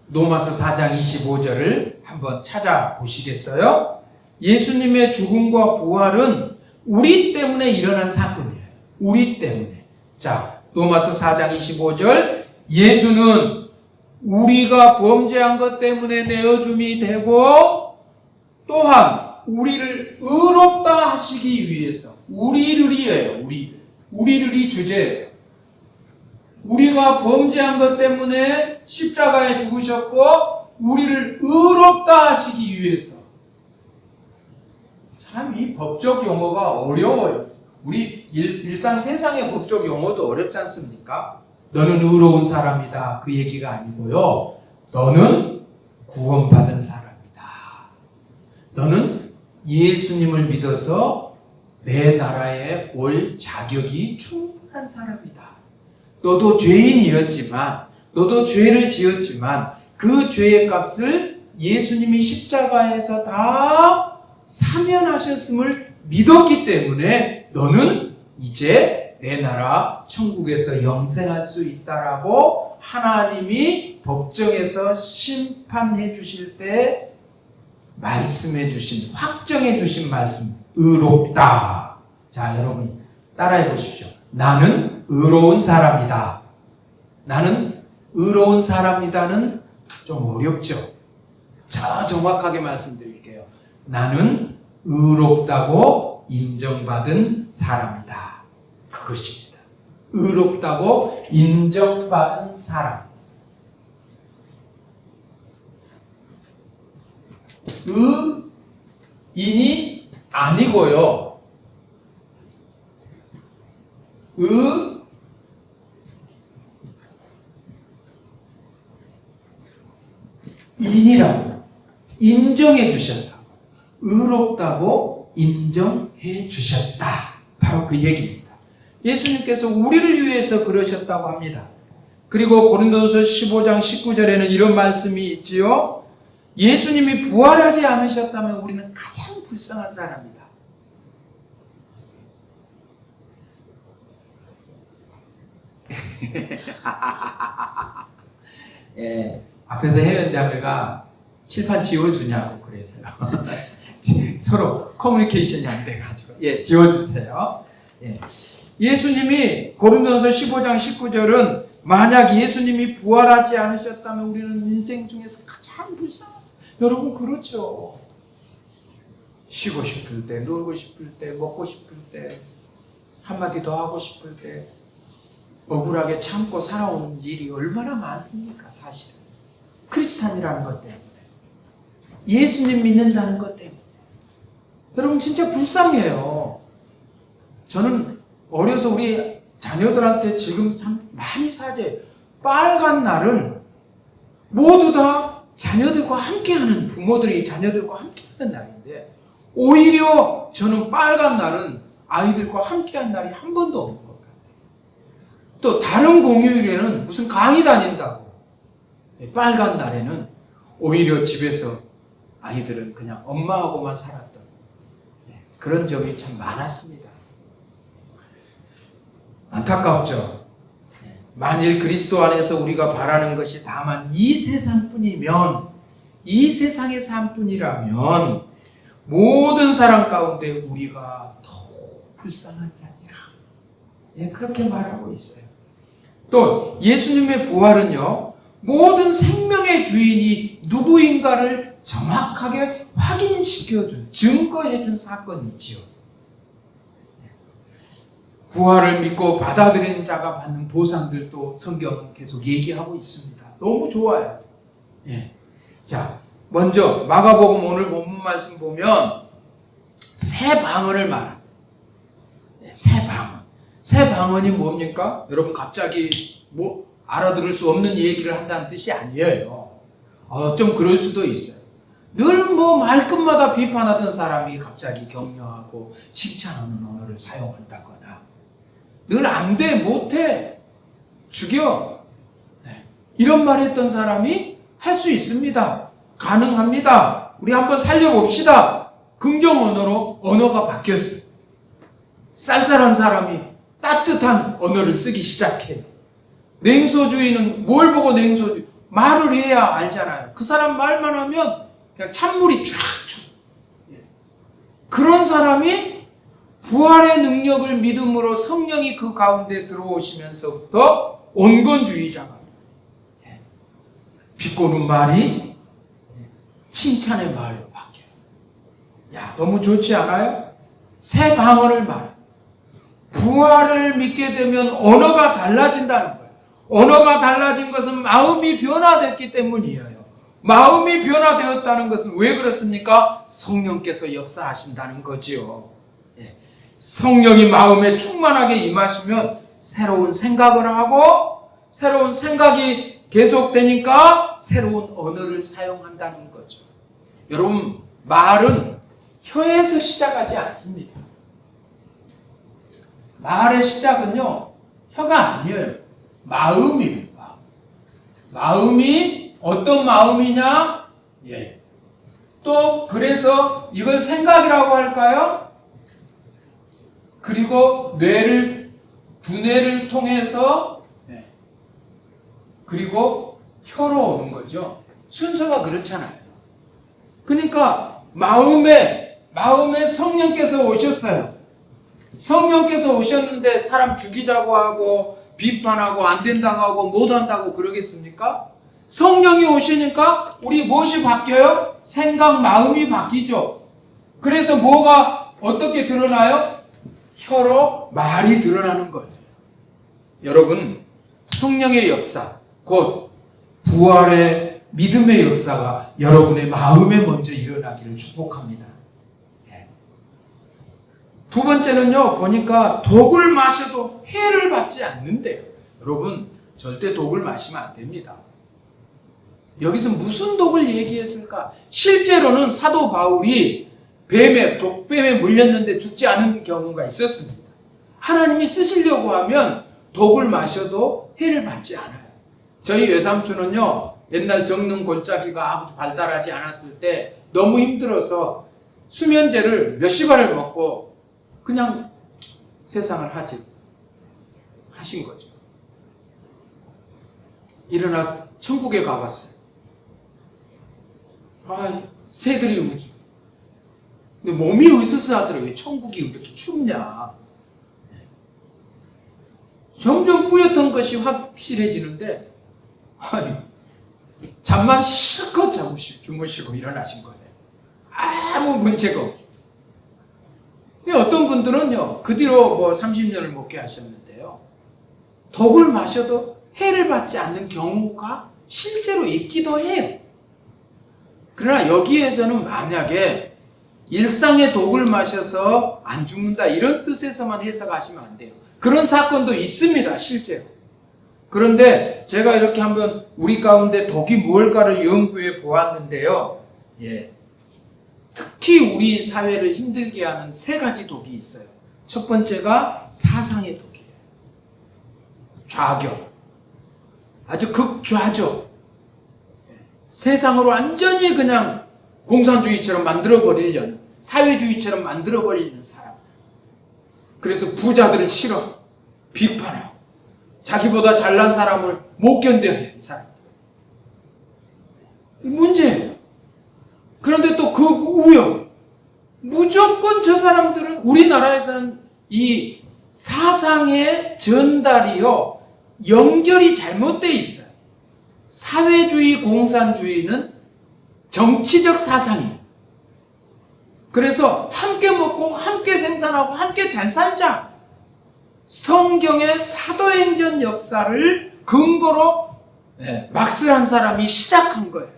로마서 4장 25절을 한번 찾아보시겠어요? 예수님의 죽음과 부활은 우리 때문에 일어난 사건이에요. 우리 때문에. 자, 로마서 4장 25절, 예수는 우리가 범죄한 것 때문에 내어줌이 되고 또한 우리를 의롭다 하시기 위해서, 우리를이에요. 우리를이 주제예요. 우리가 범죄한 것 때문에 십자가에 죽으셨고 우리를 의롭다 하시기 위해서. 참 이 법적 용어가 어려워요. 우리 일상 세상의 법적 용어도 어렵지 않습니까? 너는 의로운 사람이다, 그 얘기가 아니고요. 너는 구원받은 사람이다. 너는 예수님을 믿어서 내 나라에 올 자격이 충분한 사람이다. 너도 죄인이었지만, 너도 죄를 지었지만 그 죄의 값을 예수님이 십자가에서 다 사면하셨음을 믿었기 때문에 너는 이제 내 나라 천국에서 영생할 수 있다라고 하나님이 법정에서 심판해 주실 때 말씀해 주신, 확정해 주신 말씀, 의롭다. 자, 여러분 따라해 보십시오. 나는 의로운 사람이다. 나는 의로운 사람이다는 좀 어렵죠. 자, 정확하게 말씀드릴게요. 나는 의롭다고 인정받은 사람이다. 그것입니다. 의롭다고 인정받은 사람. 의인이 아니고요. 의인이라고 인정해 주셨다. 의롭다고 인정해 주셨다. 바로 그 얘기입니다. 예수님께서 우리를 위해서 그러셨다고 합니다. 그리고 고린도서 15장 19절에는 이런 말씀이 있지요. 예수님이 부활하지 않으셨다면 우리는 가장 불쌍한 사람이다. 예, 앞에서 혜연 자매가 칠판 지워주냐고 그래서요. 서로 커뮤니케이션이 안 돼가지고, 예, 지워주세요. 예. 예수님이 고린도서 15장 19절은 만약 예수님이 부활하지 않으셨다면 우리는 인생 중에서 가장 불쌍한, 여러분 그렇죠. 쉬고 싶을 때, 놀고 싶을 때, 먹고 싶을 때, 한마디 더 하고 싶을 때 억울하게 참고 살아온 일이 얼마나 많습니까? 사실은 크리스찬이라는 것 때문에, 예수님 믿는다는 것 때문에 여러분 진짜 불쌍해요. 저는 어려서 우리 자녀들한테 지금 많이 사죄해요. 빨간 날은 모두 다 자녀들과 함께하는, 부모들이 자녀들과 함께하는 날인데 오히려 저는 빨간 날은 아이들과 함께한 날이 한 번도 없는 것 같아요. 또 다른 공휴일에는 무슨 강의 다닌다고, 빨간 날에는 오히려 집에서 아이들은 그냥 엄마하고만 살았던 그런 적이 참 많았습니다. 안타깝죠. 만일 그리스도 안에서 우리가 바라는 것이 다만 이 세상뿐이면, 이 세상의 삶뿐이라면 모든 사람 가운데 우리가 더욱 불쌍한 자니라. 예, 그렇게 말하고 있어요. 또 예수님의 부활은요, 모든 생명의 주인이 누구인가를 정확하게 확인시켜준, 증거해준 사건이지요. 부활을 믿고 받아들이는 자가 받는 보상들도 성경은 계속 얘기하고 있습니다. 너무 좋아요. 예. 자, 먼저 마가복음 오늘 본문 말씀 보면 새 방언을 말합니다. 새 방언. 새 방언이 뭡니까? 여러분 갑자기 뭐 알아들을 수 없는 얘기를 한다는 뜻이 아니에요. 좀 그럴 수도 있어요. 늘 뭐 말끝마다 비판하던 사람이 갑자기 격려하고 칭찬하는 언어를 사용한다거나, 늘 안 돼, 못해, 죽여, 이런 말 했던 사람이 할 수 있습니다. 가능합니다. 우리 한번 살려봅시다. 긍정 언어로 언어가 바뀌었어요. 쌀쌀한 사람이 따뜻한 언어를 쓰기 시작해요. 냉소주의는 뭘 보고 냉소주의? 말을 해야 알잖아요. 그 사람 말만 하면 그냥 찬물이 쫙 쳐. 그런 사람이 부활의 능력을 믿음으로 성령이 그 가운데 들어오시면서부터 온건주의자가 비꼬는 말이 칭찬의 말로 바뀌어요. 야, 너무 좋지 않아요? 새 방언을 말해요. 부활을 믿게 되면 언어가 달라진다는 거예요. 언어가 달라진 것은 마음이 변화됐기 때문이에요. 마음이 변화되었다는 것은 왜 그렇습니까? 성령께서 역사하신다는 거지요. 성령이 마음에 충만하게 임하시면 새로운 생각을 하고, 새로운 생각이 계속되니까 새로운 언어를 사용한다는 거죠. 여러분, 말은 혀에서 시작하지 않습니다. 말의 시작은요, 혀가 아니에요. 마음이에요. 마음이 어떤 마음이냐? 예. 또 그래서 이걸 생각이라고 할까요? 그리고 두뇌를 통해서, 그리고 혀로 오는 거죠. 순서가 그렇잖아요. 그러니까 마음에 성령께서 오셨어요. 성령께서 오셨는데 사람 죽이자고 하고 비판하고 안 된다고 하고 못한다고 그러겠습니까? 성령이 오시니까 우리 무엇이 바뀌어요? 생각, 마음이 바뀌죠. 그래서 뭐가 어떻게 드러나요? 혀로 말이 드러나는 거예요. 여러분, 성령의 역사, 곧 부활의 믿음의 역사가 여러분의 마음에 먼저 일어나기를 축복합니다. 두 번째는요, 보니까 독을 마셔도 해를 받지 않는데요. 여러분, 절대 독을 마시면 안 됩니다. 여기서 무슨 독을 얘기했을까? 실제로는 사도 바울이 독뱀에 물렸는데 죽지 않은 경우가 있었습니다. 하나님이 쓰시려고 하면 독을 마셔도 해를 받지 않아요. 저희 외삼촌은요, 옛날 정능 골짜기가 아주 발달하지 않았을 때 너무 힘들어서 수면제를 몇십 알을 먹고 그냥 세상을 하신 거죠. 일어나 천국에 가봤어요. 새들이 우지. 근데 몸이 으스스하더라고요. 왜 천국이 이렇게 춥냐. 점점 뿌옇던 것이 확실해지는데, 잠만 실컷 주무시고 일어나신 거예요. 아무 문제가 없어요. 어떤 분들은요, 그 뒤로 30년을 목회 하셨는데요, 독을 마셔도 해를 받지 않는 경우가 실제로 있기도 해요. 그러나 여기에서는 만약에 일상의 독을 마셔서 안 죽는다 이런 뜻에서만 해석하시면 안 돼요. 그런 사건도 있습니다, 실제로. 그런데 제가 이렇게 한번 우리 가운데 독이 무엇일까를 연구해 보았는데요. 특히 우리 사회를 힘들게 하는 3가지 독이 있어요. 첫 번째가 사상의 독이에요. 좌교. 아주 극좌죠. 세상으로 완전히 그냥 공산주의처럼 만들어버리려는, 사회주의처럼 만들어버리는 사람들. 그래서 부자들을 싫어, 비판하고, 자기보다 잘난 사람을 못 견뎌요, 이 사람들. 문제예요. 그런데 또 그 우연, 무조건 저 사람들은 우리나라에서는 이 사상의 전달이요 연결이 잘못되어 있어요. 사회주의, 공산주의는 정치적 사상이에요. 그래서 함께 먹고 함께 생산하고 함께 잘 살자. 성경의 사도행전 역사를 근거로 막스란 사람이 시작한 거예요.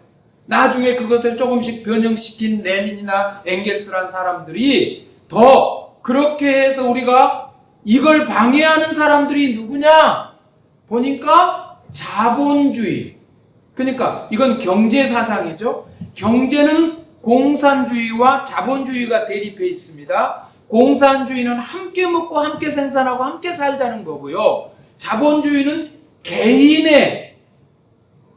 나중에 그것을 조금씩 변형시킨 레닌이나 엥겔스란 사람들이 더 그렇게 해서 우리가 이걸 방해하는 사람들이 누구냐? 보니까 자본주의. 그러니까 이건 경제사상이죠. 경제는 공산주의와 자본주의가 대립해 있습니다. 공산주의는 함께 먹고 함께 생산하고 함께 살자는 거고요. 자본주의는 개인의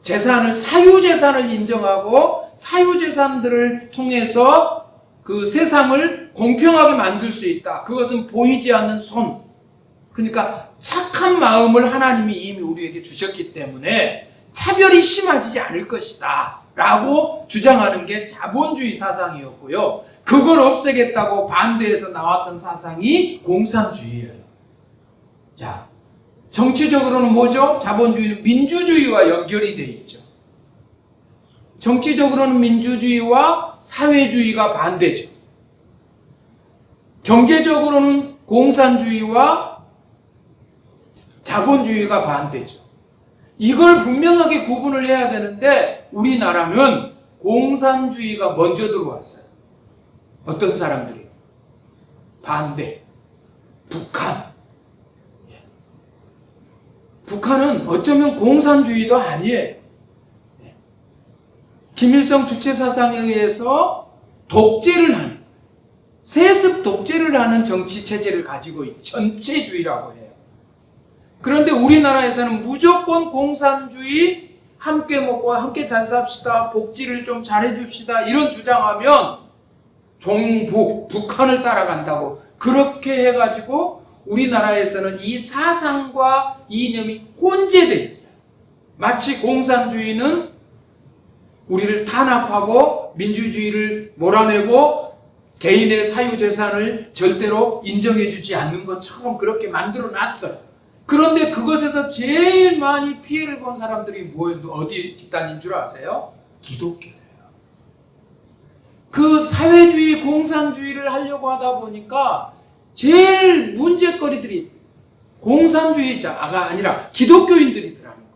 재산을, 사유재산을 인정하고 사유재산들을 통해서 그 세상을 공평하게 만들 수 있다. 그것은 보이지 않는 손. 그러니까 착한 마음을 하나님이 이미 우리에게 주셨기 때문에 차별이 심해지지 않을 것이다 라고 주장하는 게 자본주의 사상이었고요. 그걸 없애겠다고 반대해서 나왔던 사상이 공산주의예요. 자, 정치적으로는 뭐죠? 자본주의는 민주주의와 연결이 되어 있죠. 정치적으로는 민주주의와 사회주의가 반대죠. 경제적으로는 공산주의와 자본주의가 반대죠. 이걸 분명하게 구분을 해야 되는데 우리나라는 공산주의가 먼저 들어왔어요. 어떤 사람들이요? 반대. 북한. 북한은 어쩌면 공산주의도 아니에요. 김일성 주체사상에 의해서 독재를 하는, 세습 독재를 하는 정치체제를 가지고 있는 전체주의라고 해요. 그런데 우리나라에서는 무조건 공산주의, 함께 먹고 함께 잘 삽시다, 복지를 좀 잘해줍시다 이런 주장하면 종북, 북한을 따라간다고 그렇게 해가지고 우리나라에서는 이 사상과 이념이 혼재되어 있어요. 마치 공산주의는 우리를 탄압하고 민주주의를 몰아내고 개인의 사유재산을 절대로 인정해주지 않는 것처럼 그렇게 만들어 놨어요. 그런데 그것에서 제일 많이 피해를 본 사람들이 뭐예요? 어디 집단인 줄 아세요? 기독교예요. 그 사회주의, 공산주의를 하려고 하다 보니까 제일 문제거리들이 공산주의자가 아니라 기독교인들이더라는 거예요.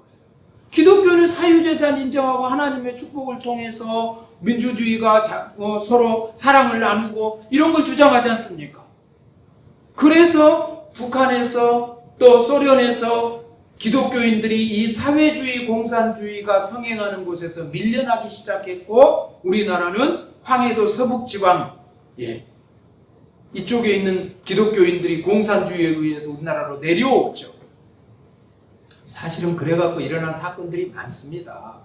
기독교는 사유재산 인정하고 하나님의 축복을 통해서 민주주의가 서로 사랑을 나누고 이런 걸 주장하지 않습니까? 그래서 북한에서 또 소련에서 기독교인들이 이 사회주의, 공산주의가 성행하는 곳에서 밀려나기 시작했고 우리나라는 황해도 서북지방 이쪽에 있는 기독교인들이 공산주의에 의해서 우리나라로 내려오죠. 사실은 그래갖고 일어난 사건들이 많습니다.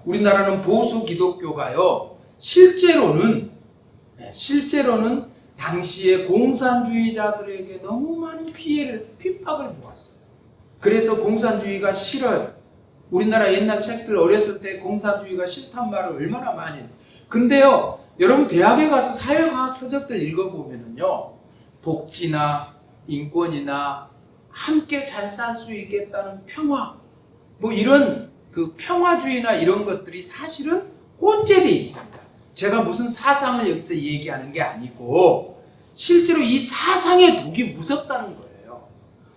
우리나라는 보수 기독교가요, 실제로는 당시에 공산주의자들에게 너무 많은 피해를, 핍박을 보았어요. 그래서 공산주의가 싫어요. 우리나라 옛날 책들 어렸을 때 공산주의가 싫단 말을 얼마나 많이 해요. 근데요, 여러분 대학에 가서 사회과학 서적들 읽어보면은요, 복지나 인권이나 함께 잘 살 수 있겠다는 평화, 뭐 이런 그 평화주의나 이런 것들이 사실은 혼재되어 있습니다. 제가 무슨 사상을 여기서 얘기하는 게 아니고 실제로 이 사상의 독이 무섭다는 거예요.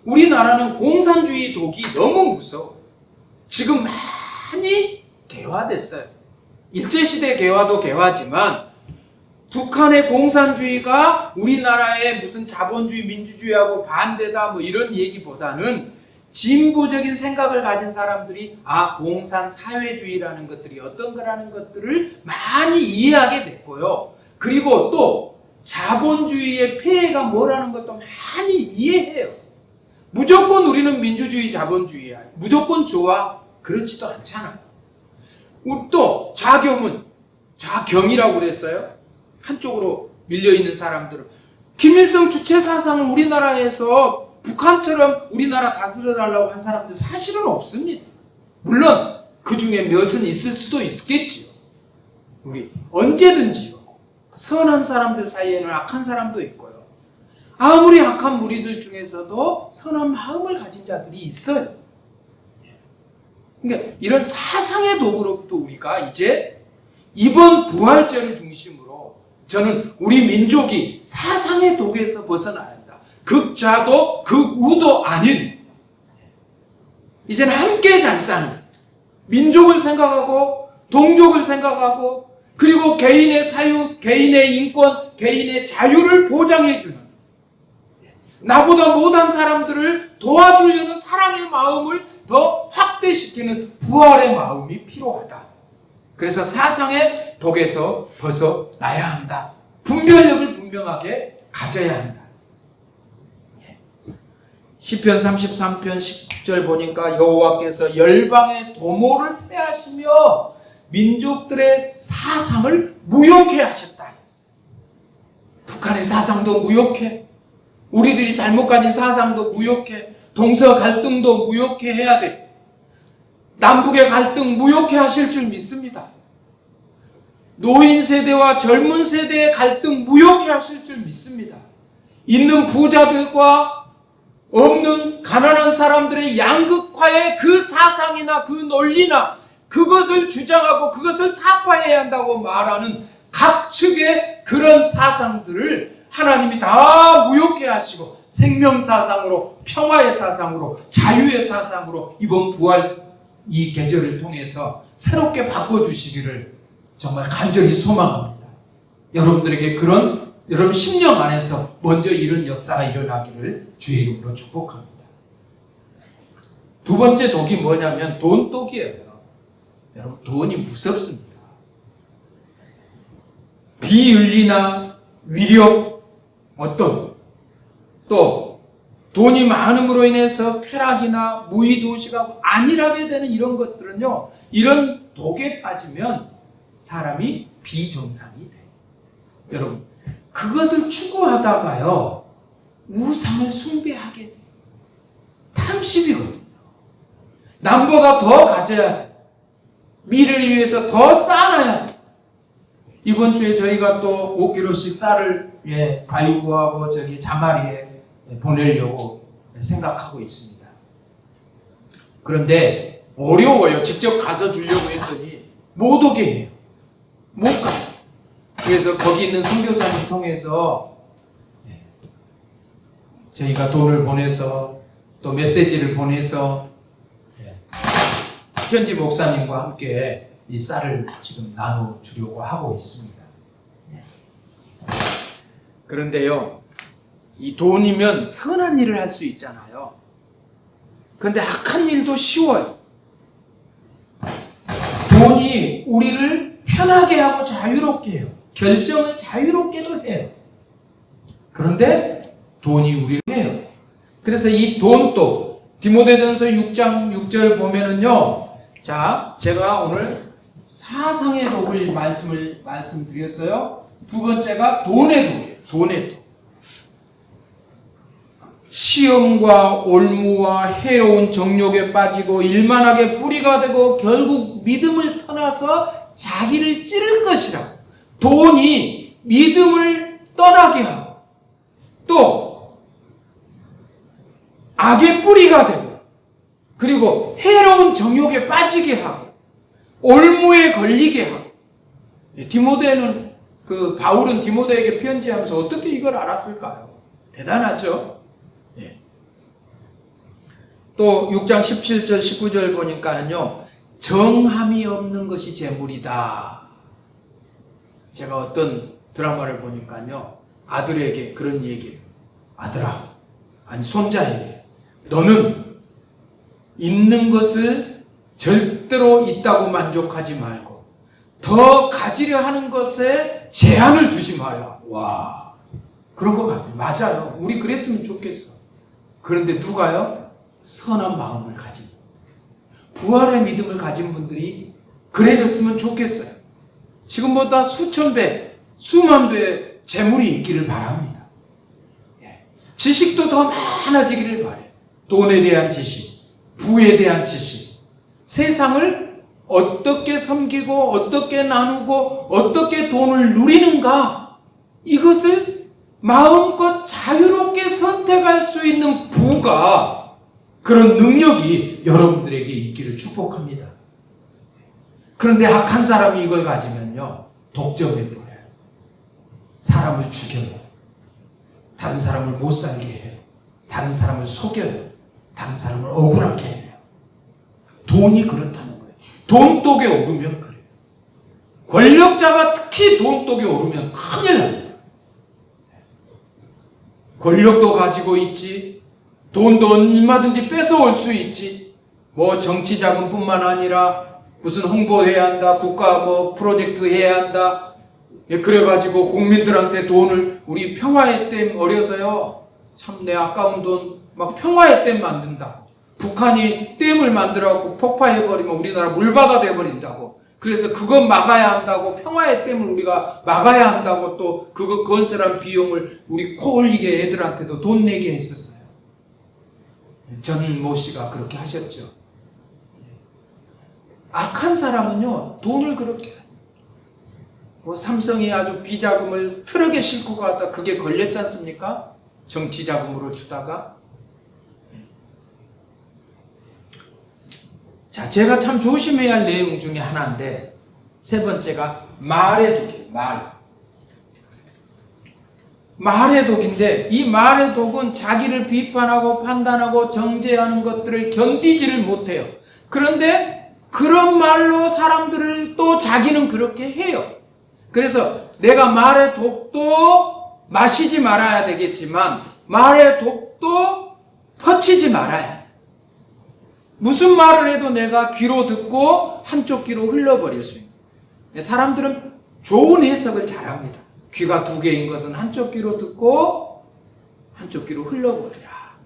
우리나라는 공산주의 독이 너무 무서워요. 지금 많이 개화됐어요. 일제시대 개화도 개화지만 북한의 공산주의가 우리나라의 무슨 자본주의, 민주주의하고 반대다 뭐 이런 얘기보다는 진보적인 생각을 가진 사람들이 공산 사회주의라는 것들이 어떤 거라는 것들을 많이 이해하게 됐고요. 그리고 또 자본주의의 폐해가 뭐라는 것도 많이 이해해요. 무조건 우리는 민주주의, 자본주의야. 무조건 좋아. 그렇지도 않잖아요. 또 좌경은, 좌경이라고 그랬어요. 한쪽으로 밀려있는 사람들은. 김일성 주체사상을 우리나라에서 북한처럼 우리나라 다스려달라고 한 사람들 사실은 없습니다. 물론 그 중에 몇은 있을 수도 있겠지요. 우리 언제든지요. 선한 사람들 사이에는 악한 사람도 있고요. 아무리 악한 무리들 중에서도 선한 마음을 가진 자들이 있어요. 그러니까 이런 사상의 도구로부터 우리가 이제 이번 부활절을 중심으로 저는 우리 민족이 사상의 도구에서 벗어나야 한다. 극좌도 극우도 아닌 이제는 함께 잘 사는 민족을 생각하고 동족을 생각하고 그리고 개인의 사유, 개인의 인권, 개인의 자유를 보장해주는 나보다 못한 사람들을 도와주려는 사랑의 마음을 더 확대시키는 부활의 마음이 필요하다. 그래서 사상의 독에서 벗어나야 한다. 분별력을 분명하게 가져야 한다. 시편 33편 10절 보니까 여호와께서 열방의 도모를 폐하시며 민족들의 사상을 무욕해 하셨다. 북한의 사상도 무욕해. 우리들이 잘못 가진 사상도 무욕해. 동서 갈등도 무욕해 해야 돼. 남북의 갈등 무욕해 하실 줄 믿습니다. 노인 세대와 젊은 세대의 갈등 무욕해 하실 줄 믿습니다. 있는 부자들과 없는 가난한 사람들의 양극화의 그 사상이나 그 논리나 그것을 주장하고 그것을 타파해야 한다고 말하는 각 측의 그런 사상들을 하나님이 다 무욕해 하시고 생명사상으로 평화의 사상으로 자유의 사상으로 이번 부활 이 계절을 통해서 새롭게 바꿔주시기를 정말 간절히 소망합니다. 여러분들에게 그런 여러분 심령 안에서 먼저 이런 역사가 일어나기를 주의 이름으로 축복합니다. 두 번째 독이 뭐냐면 돈독이에요. 여러분 돈이 무섭습니다. 비윤리나 위력 어떤 또 돈이 많음으로 인해서 쾌락이나 무의도식하고 안일하게 되는 이런 것들은요 이런 독에 빠지면 사람이 비정상이 돼요. 여러분 그것을 추구하다가요 우상을 숭배하게 돼요. 탐심이거든요. 남보다 더 가져야 돼요. 미래를 위해서 더 쌓아놔야 돼요. 이번 주에 저희가 또 5kg씩 쌀을 바이브하고 자마리에 보내려고 생각하고 있습니다. 그런데 어려워요. 직접 가서 주려고 했더니 못 오게 해요. 못 가요. 그래서 거기 있는 선교사님 통해서 저희가 돈을 보내서 또 메시지를 보내서 현지 목사님과 함께 이 쌀을 지금 나눠주려고 하고 있습니다. 그런데요, 이 돈이면 선한 일을 할 수 있잖아요. 그런데 악한 일도 쉬워요. 돈이 우리를 편하게 하고 자유롭게 해요. 결정을 자유롭게도 해요. 그런데 돈이 우리를 해요. 그래서 이 돈도 디모데전서 6장 6절 보면은요. 자, 제가 오늘 사상의 독을 말씀드렸어요. 두 번째가 돈의 독. 시험과 올무와 해로운 정욕에 빠지고 일만하게 뿌리가 되고 결국 믿음을 떠나서 자기를 찌를 것이라고. 돈이 믿음을 떠나게 하고 또 악의 뿌리가 되고 그리고 해로운 정욕에 빠지게 하고 올무에 걸리게 하고. 디모데는 바울은 디모데에게 편지하면서 어떻게 이걸 알았을까요? 대단하죠. 또 6장 17절 19절 보니까는요. 정함이 없는 것이 재물이다. 제가 어떤 드라마를 보니까요. 아들에게 그런 얘기예요. 아들아, 아니 손자에게 너는 있는 것을 절대로 있다고 만족하지 말고 더 가지려 하는 것에 제한을 두지 마라. 와, 그런 것 같아요. 맞아요. 우리 그랬으면 좋겠어. 그런데 누가요? 선한 마음을 가진 부활의 믿음을 가진 분들이 그래졌으면 좋겠어요. 지금보다 수천 배, 수만 배의 재물이 있기를 바랍니다. 지식도 더 많아지기를 바라요. 돈에 대한 지식, 부에 대한 지식, 세상을 어떻게 섬기고 어떻게 나누고 어떻게 돈을 누리는가 이것을 마음껏 자유롭게 선택할 수 있는 부가, 그런 능력이 여러분들에게 있기를 축복합니다. 그런데 악한 사람이 이걸 가지면요, 독점해버려요. 사람을 죽여요. 다른 사람을 못 살게 해요. 다른 사람을 속여요. 다른 사람을 억울하게 해요. 돈이 그렇다는 거예요. 돈독에 오르면 그래요. 권력자가 특히 돈독에 오르면 큰일 납니다. 권력도 가지고 있지, 돈도 얼마든지 뺏어올 수 있지, 뭐 정치 자금뿐만 아니라 무슨 홍보해야 한다, 국가 뭐 프로젝트 해야 한다, 그래가지고 국민들한테 돈을, 우리 평화의 댐 어려서요, 참 내 아까운 돈 막 평화의 댐 만든다. 북한이 댐을 만들어갖고 폭파해버리면 우리나라 물바다 돼버린다고. 그래서 그거 막아야 한다고, 평화의 댐을 우리가 막아야 한다고, 또 그거 건설한 비용을 우리 코 올리게 애들한테도 돈 내게 했었어요. 전 모 씨가 그렇게 하셨죠. 악한 사람은요, 돈을 그렇게, 뭐 삼성이 아주 비자금을 트럭에 싣고 가다 그게 걸렸지 않습니까? 정치 자금으로 주다가. 자, 제가 참 조심해야 할 내용 중에 하나인데, 세 번째가 말의 독이에요. 말의 독인데, 이 말의 독은 자기를 비판하고 판단하고 정죄하는 것들을 견디지를 못해요. 그런데 그런 말로 사람들을 또 자기는 그렇게 해요. 그래서 내가 말의 독도 마시지 말아야 되겠지만, 말의 독도 퍼치지 말아야 돼. 무슨 말을 해도 내가 귀로 듣고 한쪽 귀로 흘러버릴 수 있는. 사람들은 좋은 해석을 잘합니다. 귀가 두 개인 것은 한쪽 귀로 듣고 한쪽 귀로 흘러버리라.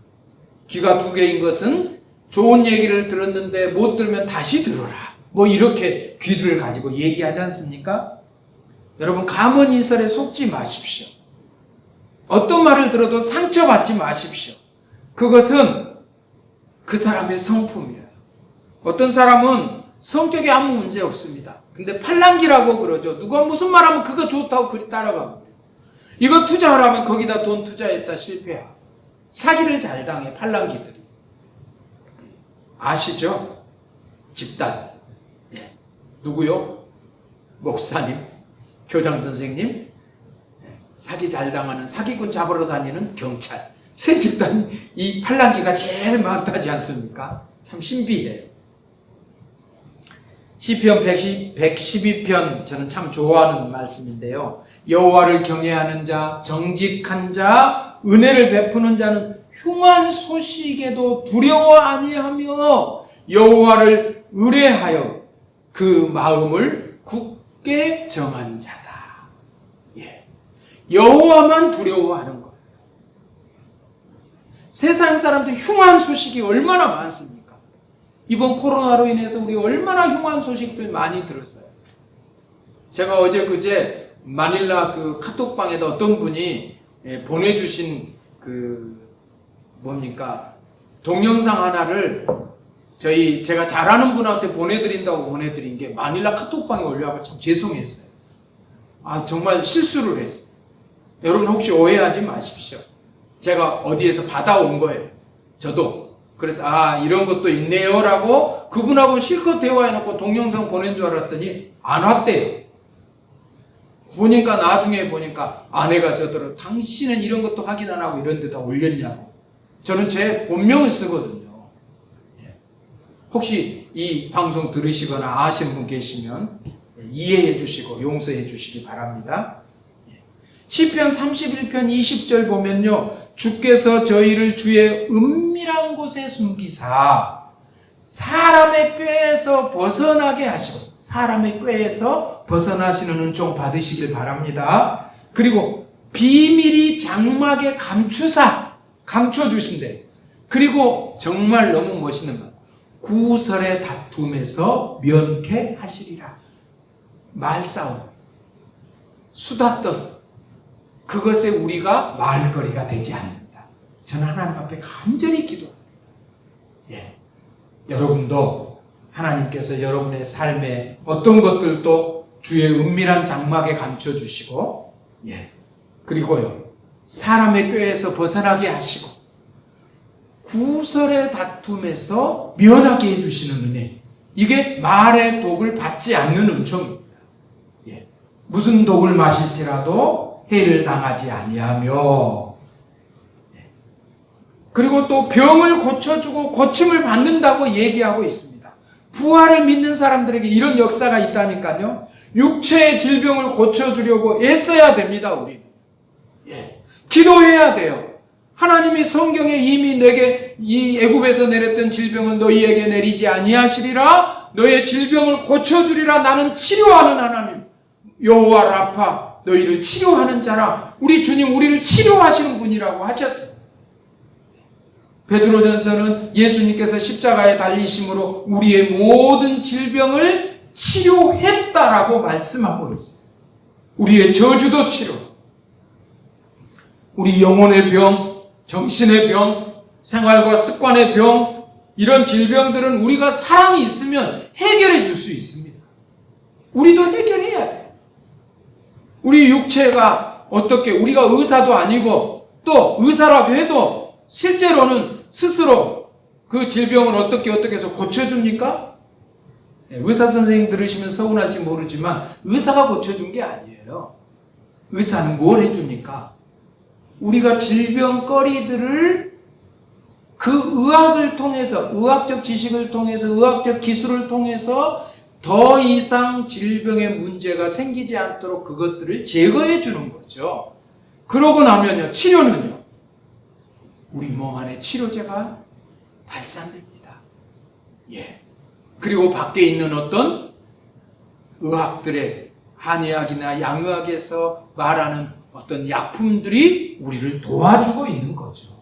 귀가 두 개인 것은 좋은 얘기를 들었는데 못 들으면 다시 들어라. 뭐 이렇게 귀를 가지고 얘기하지 않습니까? 여러분, 감언이설에 속지 마십시오. 어떤 말을 들어도 상처받지 마십시오. 그것은 그 사람의 성품이에요. 어떤 사람은 성격에 아무 문제 없습니다. 근데 팔랑귀라고 그러죠. 누가 무슨 말하면 그거 좋다고 그리 따라가고, 이거 투자하라면 거기다 돈 투자했다 실패하고, 사기를 잘 당해 팔랑귀들이. 아시죠? 집단. 예. 누구요? 목사님, 교장 선생님, 사기 잘 당하는, 사기꾼 잡으러 다니는 경찰, 세 집단이 이 팔랑귀가 제일 많다지 않습니까? 참 신비해요. 시편 112편 저는 참 좋아하는 말씀인데요. 여호와를 경외하는 자, 정직한 자, 은혜를 베푸는 자는 흉한 소식에도 두려워 아니하며 여호와를 의뢰하여 그 마음을 굳게 정한 자다. 예. 여호와만 두려워하는 것. 세상 사람들 흉한 소식이 얼마나 많습니까? 이번 코로나로 인해서 우리 얼마나 흉한 소식들 많이 들었어요. 제가 어제 그제 마닐라 그 카톡방에다 어떤 분이 보내주신 동영상 하나를 제가 잘하는 분한테 보내드린다고 보내드린 게 마닐라 카톡방에 올려가고 참 죄송했어요. 아, 정말 실수를 했어요. 여러분 혹시 오해하지 마십시오. 제가 어디에서 받아온 거예요. 저도. 그래서 이런 것도 있네요 라고 그분하고 실컷 대화해놓고 동영상 보낸 줄 알았더니 안 왔대요. 나중에 보니까 아내가 저더러 당신은 이런 것도 확인 안 하고 이런 데다 올렸냐고. 저는 제 본명을 쓰거든요. 혹시 이 방송 들으시거나 아시는 분 계시면 이해해 주시고 용서해 주시기 바랍니다. 시편 31편 20절 보면요, 주께서 저희를 주의 은밀한 곳에 숨기사 사람의 꾀에서 벗어나게 하시고, 사람의 꾀에서 벗어나시는 은총 받으시길 바랍니다. 그리고 비밀이 장막에 감춰주신대. 그리고 정말 너무 멋있는 말, 구설의 다툼에서 면케하시리라. 말싸움, 수다떨, 그것에 우리가 말거리가 되지 않는다. 저는 하나님 앞에 간절히 기도합니다. 여러분도 하나님께서 여러분의 삶에 어떤 것들도 주의 은밀한 장막에 감춰주시고, 그리고요, 사람의 꾀에서 벗어나게 하시고 구설의 다툼에서 면하게 해주시는 은혜. 이게 말의 독을 받지 않는 은총입니다. 예. 무슨 독을 마실지라도 해를 당하지 아니하며, 예. 그리고 또 병을 고쳐주고 고침을 받는다고 얘기하고 있습니다. 부활을 믿는 사람들에게 이런 역사가 있다니까요. 육체의 질병을 고쳐주려고 애써야 됩니다, 우리는. 예. 기도해야 돼요. 하나님이 성경에 이미 내게 이 애굽에서 내렸던 질병은 너희에게 내리지 아니하시리라. 너의 질병을 고쳐주리라. 나는 치료하는 하나님. 여호와 라파, 너희를 치료하는 자라. 우리 주님 우리를 치료하시는 분이라고 하셨어요. 베드로전서는 예수님께서 십자가에 달리심으로 우리의 모든 질병을 치료했다라고 말씀하고 있어요. 우리의 저주도 치료, 우리 영혼의 병, 정신의 병, 생활과 습관의 병, 이런 질병들은 우리가 사랑이 있으면 해결해 줄 수 있습니다. 우리도 해결해야 돼요. 우리 육체가 어떻게, 우리가 의사도 아니고 또 의사라고 해도 실제로는 스스로 그 질병을 어떻게 해서 고쳐줍니까? 의사 선생님 들으시면 서운할지 모르지만 의사가 고쳐준 게 아니에요. 의사는 뭘 해줍니까? 우리가 질병거리들을 그 의학을 통해서, 의학적 지식을 통해서, 의학적 기술을 통해서 더 이상 질병의 문제가 생기지 않도록 그것들을 제거해 주는 거죠. 그러고 나면요, 치료는요, 우리 몸 안에 치료제가 발산됩니다. 예. 그리고 밖에 있는 어떤 의학들의 한의학이나 양의학에서 말하는 어떤 약품들이 우리를 도와주고 있는 거죠.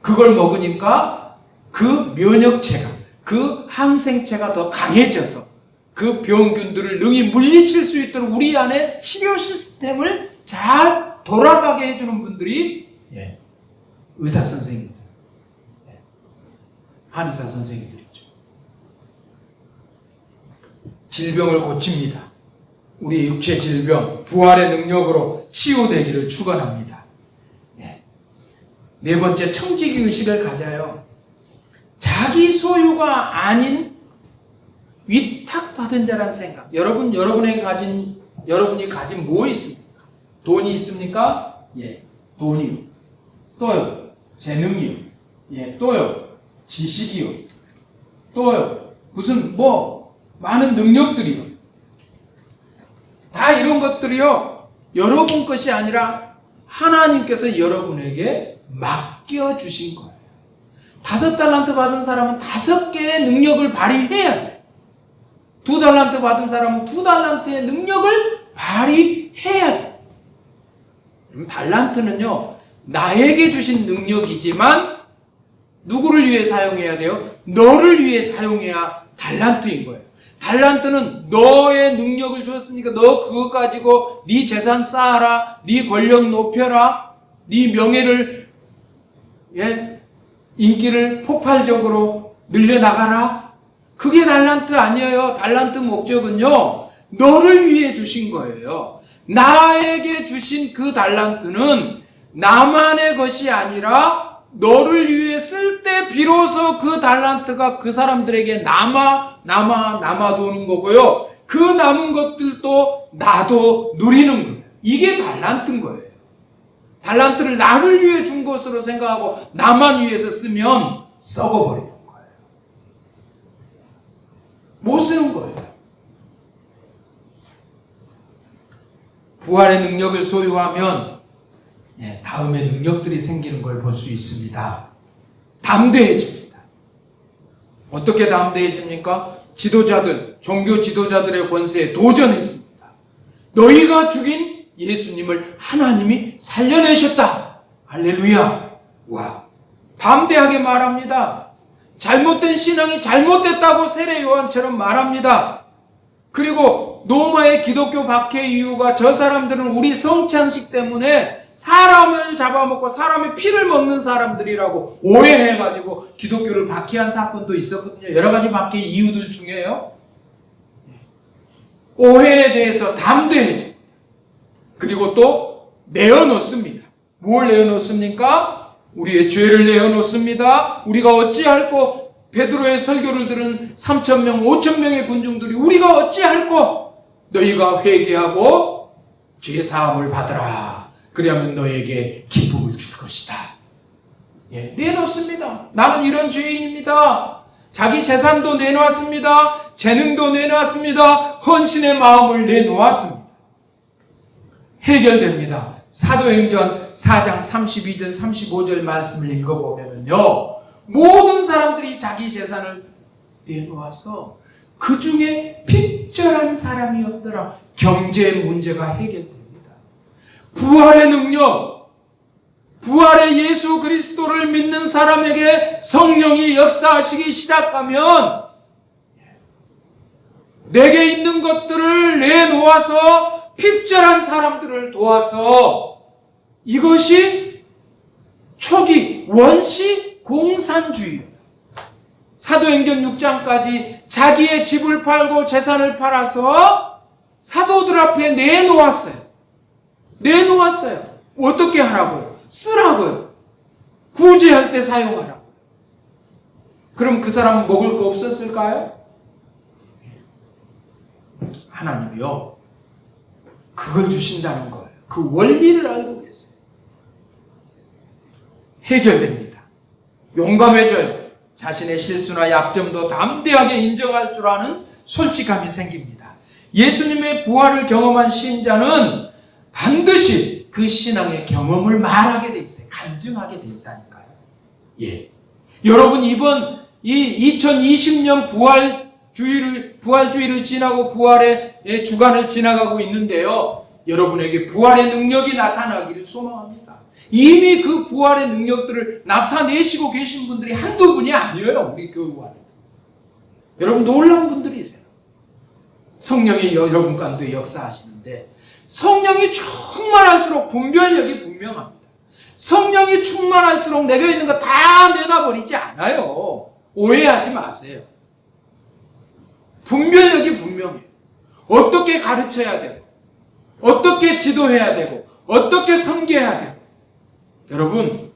그걸 먹으니까 그 면역체가, 그 항생체가 더 강해져서 그 병균들을 능히 물리칠 수 있도록 우리 안에 치료 시스템을 잘 돌아가게 해주는 분들이 의사 선생님들, 한의사 선생님들이죠. 질병을 고칩니다. 우리 육체 질병, 부활의 능력으로 치유되기를 축원합니다. 네 번째, 청지기 의식을 가져요. 자기 소유가 아닌 위탁받은 자란 생각. 여러분이 가진 뭐 있습니까? 돈이 있습니까? 예, 돈이요. 또요, 재능이요. 예, 또요, 지식이요. 또요, 무슨 많은 능력들이요. 다 이런 것들이요, 여러분 것이 아니라 하나님께서 여러분에게 맡겨주신 거예요. 5달란트 받은 사람은 5개의 능력을 발휘해야 돼요. 2달란트 받은 사람은 2달란트의 능력을 발휘해야 돼요. 그럼 달란트는요, 나에게 주신 능력이지만 누구를 위해 사용해야 돼요? 너를 위해 사용해야 달란트인 거예요. 달란트는 너의 능력을 주었으니까 너 그거 가지고 네 재산 쌓아라, 네 권력 높여라, 네 명예를, 인기를 폭발적으로 늘려나가라. 그게 달란트 아니에요. 달란트 목적은요, 너를 위해 주신 거예요. 나에게 주신 그 달란트는 나만의 것이 아니라 너를 위해 쓸 때 비로소 그 달란트가 그 사람들에게 남아도는 거고요. 그 남은 것들도 나도 누리는 거예요. 이게 달란트인 거예요. 달란트를 나를 위해 준 것으로 생각하고 나만 위해서 쓰면 썩어버리는 거예요. 못 쓰는 거예요. 부활의 능력을 소유하면 다음에 능력들이 생기는 걸 볼 수 있습니다. 담대해집니다. 어떻게 담대해집니까? 지도자들, 종교 지도자들의 권세에 도전했습니다. 너희가 죽인 예수님을 하나님이 살려내셨다. 할렐루야. 와, 담대하게 말합니다. 잘못된 신앙이 잘못됐다고 세례 요한처럼 말합니다. 그리고 로마의 기독교 박해 이유가 저 사람들은 우리 성찬식 때문에 사람을 잡아먹고 사람의 피를 먹는 사람들이라고 오해해가지고 기독교를 박해한 사건도 있었거든요. 여러 가지 박해 이유들 중에요. 오해에 대해서 담대해져. 그리고 또 내어놓습니다. 뭘 내어놓습니까? 우리의 죄를 내어놓습니다. 우리가 어찌할꼬? 베드로의 설교를 들은 3,000명, 5,000명의 군중들이 우리가 어찌할꼬? 너희가 회개하고 죄 사함을 받으라. 그리하면 너에게 기쁨을 줄 것이다. 예, 내놓습니다. 나는 이런 죄인입니다. 자기 재산도 내놓았습니다. 재능도 내놓았습니다. 헌신의 마음을 내놓았습니다. 해결됩니다. 사도행전 4장 32절 35절 말씀을 읽어보면요, 모든 사람들이 자기 재산을 내놓아서 그 중에 핍절한 사람이 없더라. 경제 문제가 해결됩니다. 부활의 능력, 부활의 예수 그리스도를 믿는 사람에게 성령이 역사하시기 시작하면 내게 있는 것들을 내놓아서 핍절한 사람들을 도와서, 이것이 초기 원시 공산주의예요. 사도행전 6장까지 자기의 집을 팔고 재산을 팔아서 사도들 앞에 내놓았어요. 어떻게 하라고요? 쓰라고요. 구제할 때 사용하라고요. 그럼 그 사람은 먹을 거 없었을까요? 하나님이요, 그걸 주신다는 거예요. 그 원리를 알고 계세요. 해결됩니다. 용감해져요. 자신의 실수나 약점도 담대하게 인정할 줄 아는 솔직함이 생깁니다. 예수님의 부활을 경험한 신자는 반드시 그 신앙의 경험을 말하게 돼 있어요. 간증하게 돼 있다니까요. 예. 여러분, 이번 이 2020년 부활주의를 지나고 부활의 주간을 지나가고 있는데요, 여러분에게 부활의 능력이 나타나기를 소망합니다. 이미 그 부활의 능력들을 나타내시고 계신 분들이 한두 분이 아니에요. 우리 교우 안에. 여러분, 놀라운 분들이세요. 성령이 여러분 가운데 역사하시는데, 성령이 충만할수록 분별력이 분명합니다. 성령이 충만할수록 내가 있는 거 다 내놔버리지 않아요. 오해하지 마세요. 분별력이 분명해요. 어떻게 가르쳐야 되고, 어떻게 지도해야 되고, 어떻게 섬겨야 되고. 여러분,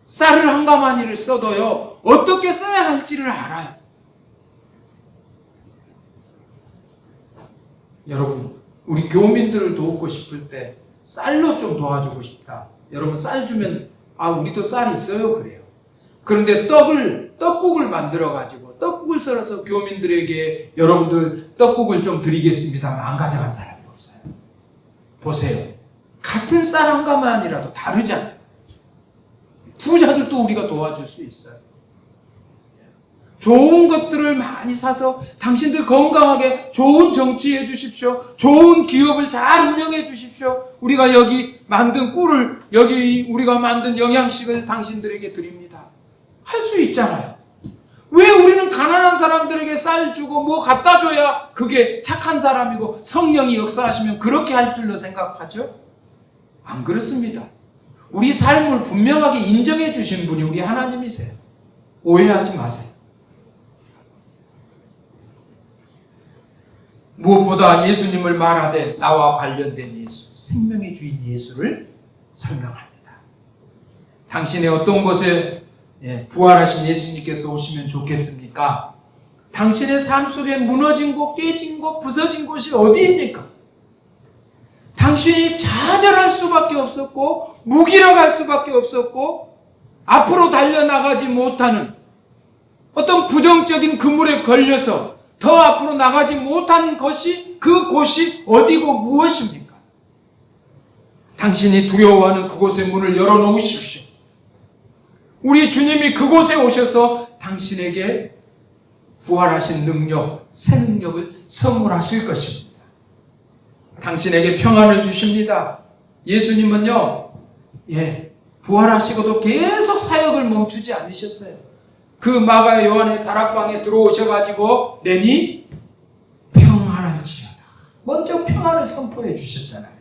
쌀을 한 가마니를 써도요, 어떻게 써야 할지를 알아요. 여러분, 우리 교민들을 도우고 싶을 때 쌀로 좀 도와주고 싶다. 여러분, 쌀 주면 우리도 쌀 있어요, 그래요. 그런데 떡국을 만들어가지고 떡국을 썰어서 교민들에게 여러분들 떡국을 좀 드리겠습니다. 안 가져간 사람이 없어요. 보세요. 같은 쌀 한 가마니라도 다르잖아요. 부자들도 우리가 도와줄 수 있어요. 좋은 것들을 많이 사서 당신들 건강하게 좋은 정치해 주십시오. 좋은 기업을 잘 운영해 주십시오. 우리가 여기 만든 꿀을, 여기 우리가 만든 영양식을 당신들에게 드립니다. 할 수 있잖아요. 왜 우리는 가난한 사람들에게 쌀 주고 뭐 갖다 줘야 그게 착한 사람이고 성령이 역사하시면 그렇게 할 줄로 생각하죠? 안 그렇습니다. 우리 삶을 분명하게 인정해 주신 분이 우리 하나님이세요. 오해하지 마세요. 무엇보다 예수님을 말하되 나와 관련된 예수, 생명의 주인 예수를 설명합니다. 당신의 어떤 곳에 부활하신 예수님께서 오시면 좋겠습니까? 당신의 삶 속에 무너진 곳, 깨진 곳, 부서진 곳이 어디입니까? 당신이 좌절할 수밖에 없었고, 무기력할 수밖에 없었고, 앞으로 달려나가지 못하는 어떤 부정적인 그물에 걸려서 더 앞으로 나가지 못한 것이, 그 곳이 어디고 무엇입니까? 당신이 두려워하는 그곳의 문을 열어놓으십시오. 우리 주님이 그곳에 오셔서 당신에게 부활하신 능력, 새 능력을 선물하실 것입니다. 당신에게 평안을 주십니다. 예수님은요, 부활하시고도 계속 사역을 멈추지 않으셨어요. 그 마가 요한의 다락방에 들어오셔가지고 내니 평안할지어다. 먼저 평안을 선포해 주셨잖아요.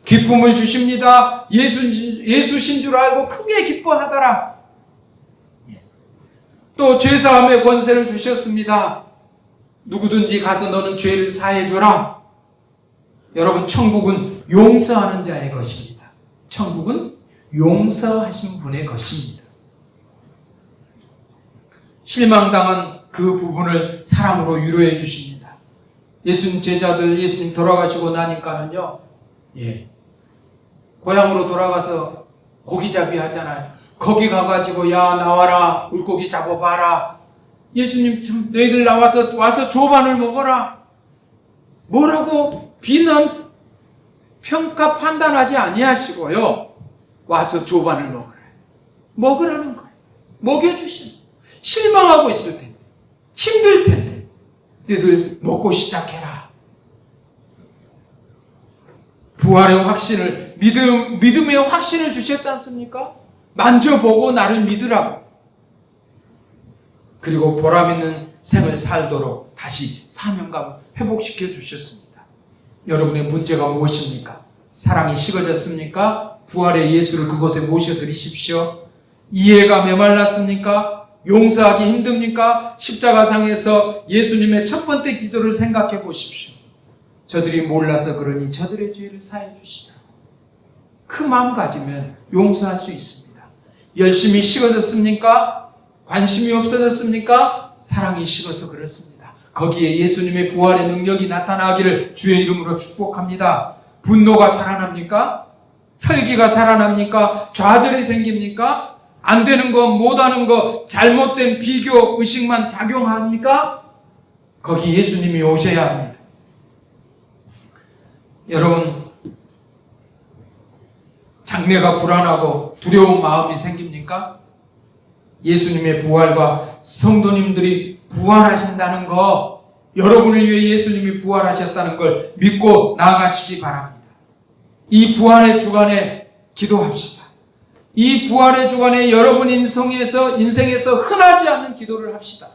기쁨을 주십니다. 예수신 줄 알고 크게 기뻐하더라. 또 죄사함의 권세를 주셨습니다. 누구든지 가서 너는 죄를 사해줘라. 여러분, 천국은 용서하는 자의 것입니다. 천국은 용서하신 분의 것입니다. 실망당한 그 부분을 사랑으로 위로해 주십니다. 예수님 제자들, 예수님 돌아가시고 나니까는요, 고향으로 돌아가서 고기잡이 하잖아요. 거기 가가지고, 야, 나와라, 물고기 잡아봐라. 예수님, 좀 너희들 와서 조반을 먹어라. 뭐라고 비난, 평가, 판단하지 아니하시고요, 와서 조반을 먹으라는 거예요. 먹여주신. 실망하고 있을 텐데, 힘들 텐데, 너희들 먹고 시작해라. 부활의 확신을, 믿음의 확신을 주셨지 않습니까? 만져보고 나를 믿으라고. 그리고 보람있는 생을 살도록 다시 사명감을 회복시켜 주셨습니다. 여러분의 문제가 무엇입니까? 사랑이 식어졌습니까? 부활의 예수를 그곳에 모셔드리십시오. 이해가 메말랐습니까? 용서하기 힘듭니까? 십자가상에서 예수님의 첫 번째 기도를 생각해 보십시오. 저들이 몰라서 그러니 저들의 죄를 사해 주시라. 그 마음 가지면 용서할 수 있습니다. 열심히 식어졌습니까? 관심이 없어졌습니까? 사랑이 식어서 그렇습니다. 거기에 예수님의 부활의 능력이 나타나기를 주의 이름으로 축복합니다. 분노가 살아납니까? 혈기가 살아납니까? 좌절이 생깁니까? 안 되는 거, 못하는 거, 잘못된 비교, 의식만 작용합니까? 거기 예수님이 오셔야 합니다. 여러분, 장래가 불안하고 두려운 마음이 생깁니까? 예수님의 부활과 성도님들이 부활하신다는 거, 여러분을 위해 예수님이 부활하셨다는 걸 믿고 나아가시기 바랍니다. 이 부활의 주간에 기도합시다. 이 부활의 주간에 여러분 인생에서 흔하지 않는 기도를 합시다.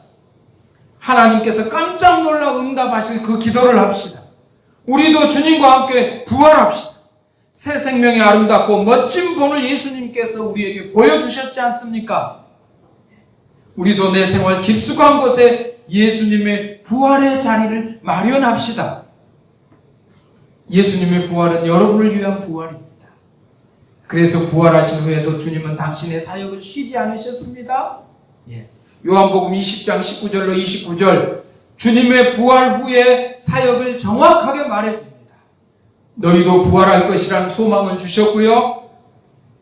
하나님께서 깜짝 놀라 응답하실 그 기도를 합시다. 우리도 주님과 함께 부활합시다. 새 생명의 아름답고 멋진 본을 예수님께서 우리에게 보여주셨지 않습니까? 우리도 내 생활 깊숙한 곳에 예수님의 부활의 자리를 마련합시다. 예수님의 부활은 여러분을 위한 부활입니다. 그래서 부활하신 후에도 주님은 당신의 사역을 쉬지 않으셨습니다. 요한복음 20장 19절로 29절, 주님의 부활 후에 사역을 정확하게 말해줍니다. 너희도 부활할 것이라는 소망을 주셨고요,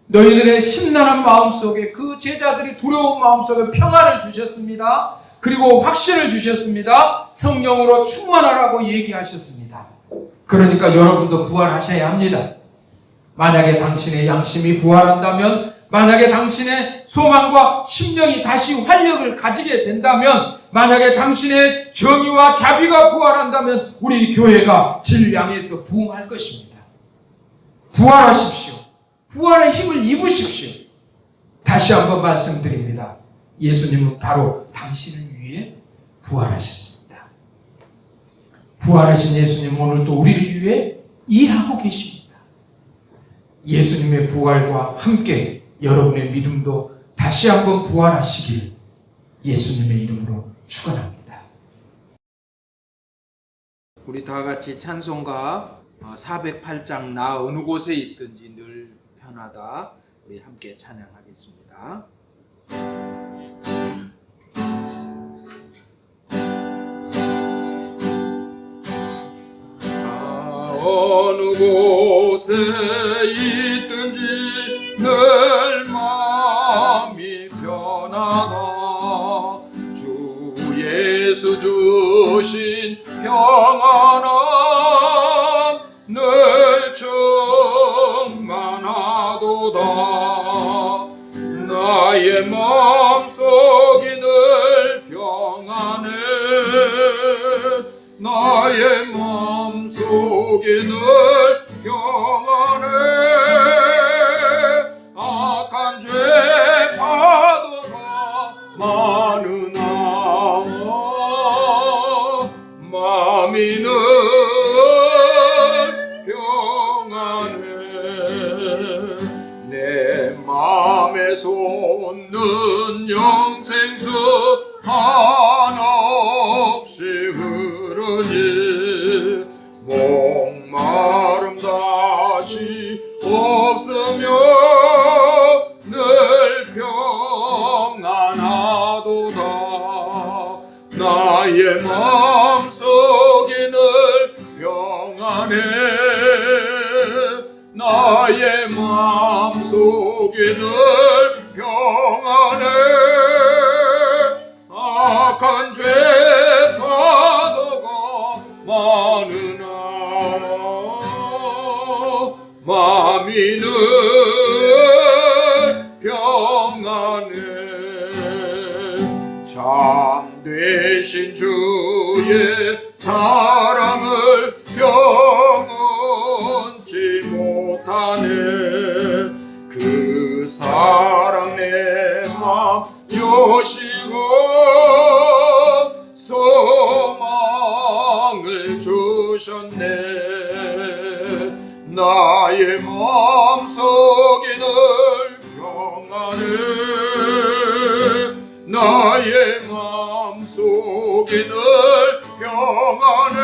너희들의 심란한 마음속에, 그 제자들이 두려운 마음속에 평안을 주셨습니다. 그리고 확신을 주셨습니다. 성령으로 충만하라고 얘기하셨습니다. 그러니까 여러분도 부활하셔야 합니다. 만약에 당신의 양심이 부활한다면, 만약에 당신의 소망과 심령이 다시 활력을 가지게 된다면, 만약에 당신의 정의와 자비가 부활한다면 우리 교회가 진량에서 부흥할 것입니다. 부활하십시오. 부활의 힘을 입으십시오. 다시 한번 말씀드립니다. 예수님은 바로 당신을 위해 부활하셨습니다. 부활하신 예수님 오늘도 우리를 위해 일하고 계십니다. 예수님의 부활과 함께 여러분의 믿음도 다시 한번 부활하시길 예수님의 이름으로 축원합니다. 우리 다 같이 찬송가 408장 나 어느 곳에 있든지 늘 편하다, 우리 함께 찬양하겠습니다. 어느 곳에 있든지 늘 마음이 편하다. 주 예수 주신 평안함 늘 충만하도다. 나의 마음속이 늘 평안해. 나의 마음속이 늘 평안해. 악한 죄 파도가 많으나 마음이 늘 평안해. 내 마음에 솟는 영생수 한없이 흐르니 목마 나의 마음속에 늘 평안해 나의 마음속에 늘 평안해 악한 죄 파도가 많으나 마음이 늘 평안해 참되신 주의 사랑을 경험치 못하네 그 사랑 내 맘 여시고 소망을 주셨네 나의 마음속에 늘 평안해 나의 마음속에 늘 평안해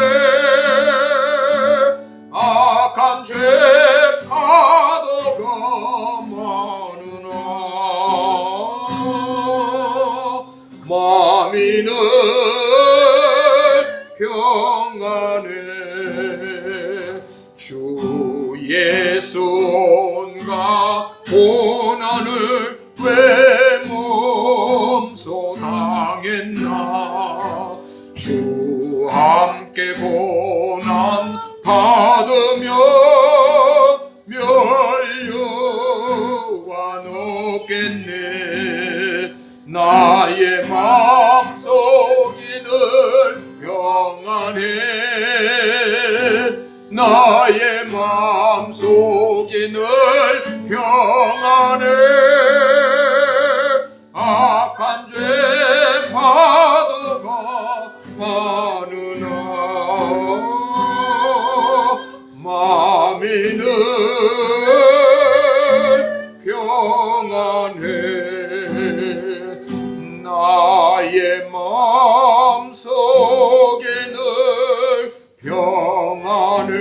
악한 죄 파도가 많으나 마음이 늘 평안해 주 예수 온갖 고난을 왜 몸소 당했나 주 함께 고난 받으며 멸류관 없겠네 나의 마음속이 늘 평안해 나의 마음속이 늘 평안해 악한 죄 파도가 많으나 마음이 늘 평안해 나의 마음속에 늘 평안해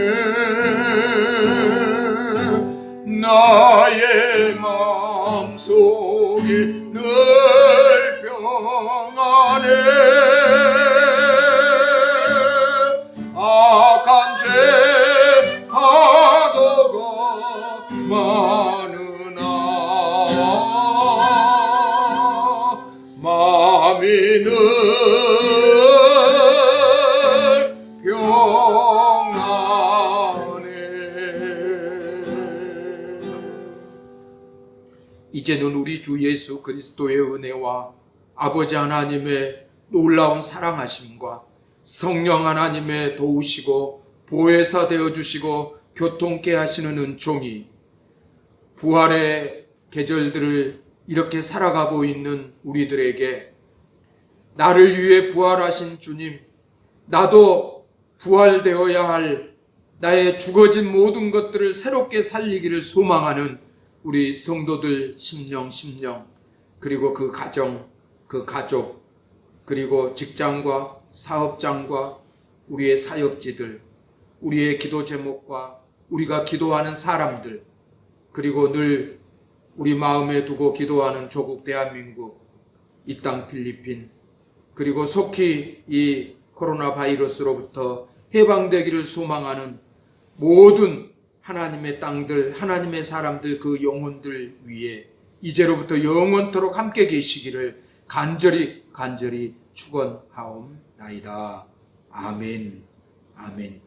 나의 마음속에 늘 평안해 악한 죄 파도가 많으나 마음이 늘 이제는 우리 주 예수 그리스도의 은혜와 아버지 하나님의 놀라운 사랑하심과 성령 하나님의 도우시고 보혜사 되어주시고 교통케 하시는 은총이 부활의 계절들을 이렇게 살아가고 있는 우리들에게 나를 위해 부활하신 주님, 나도 부활되어야 할 나의 죽어진 모든 것들을 새롭게 살리기를 소망하는 우리 성도들 심령 그리고 그 가정, 그 가족 그리고 직장과 사업장과 우리의 사역지들 우리의 기도 제목과 우리가 기도하는 사람들 그리고 늘 우리 마음에 두고 기도하는 조국 대한민국 이 땅 필리핀 그리고 속히 이 코로나 바이러스로부터 해방되기를 소망하는 모든 하나님의 땅들, 하나님의 사람들, 그 영혼들 위에 이제로부터 영원토록 함께 계시기를 간절히 축원하옵나이다. 아멘. 아멘.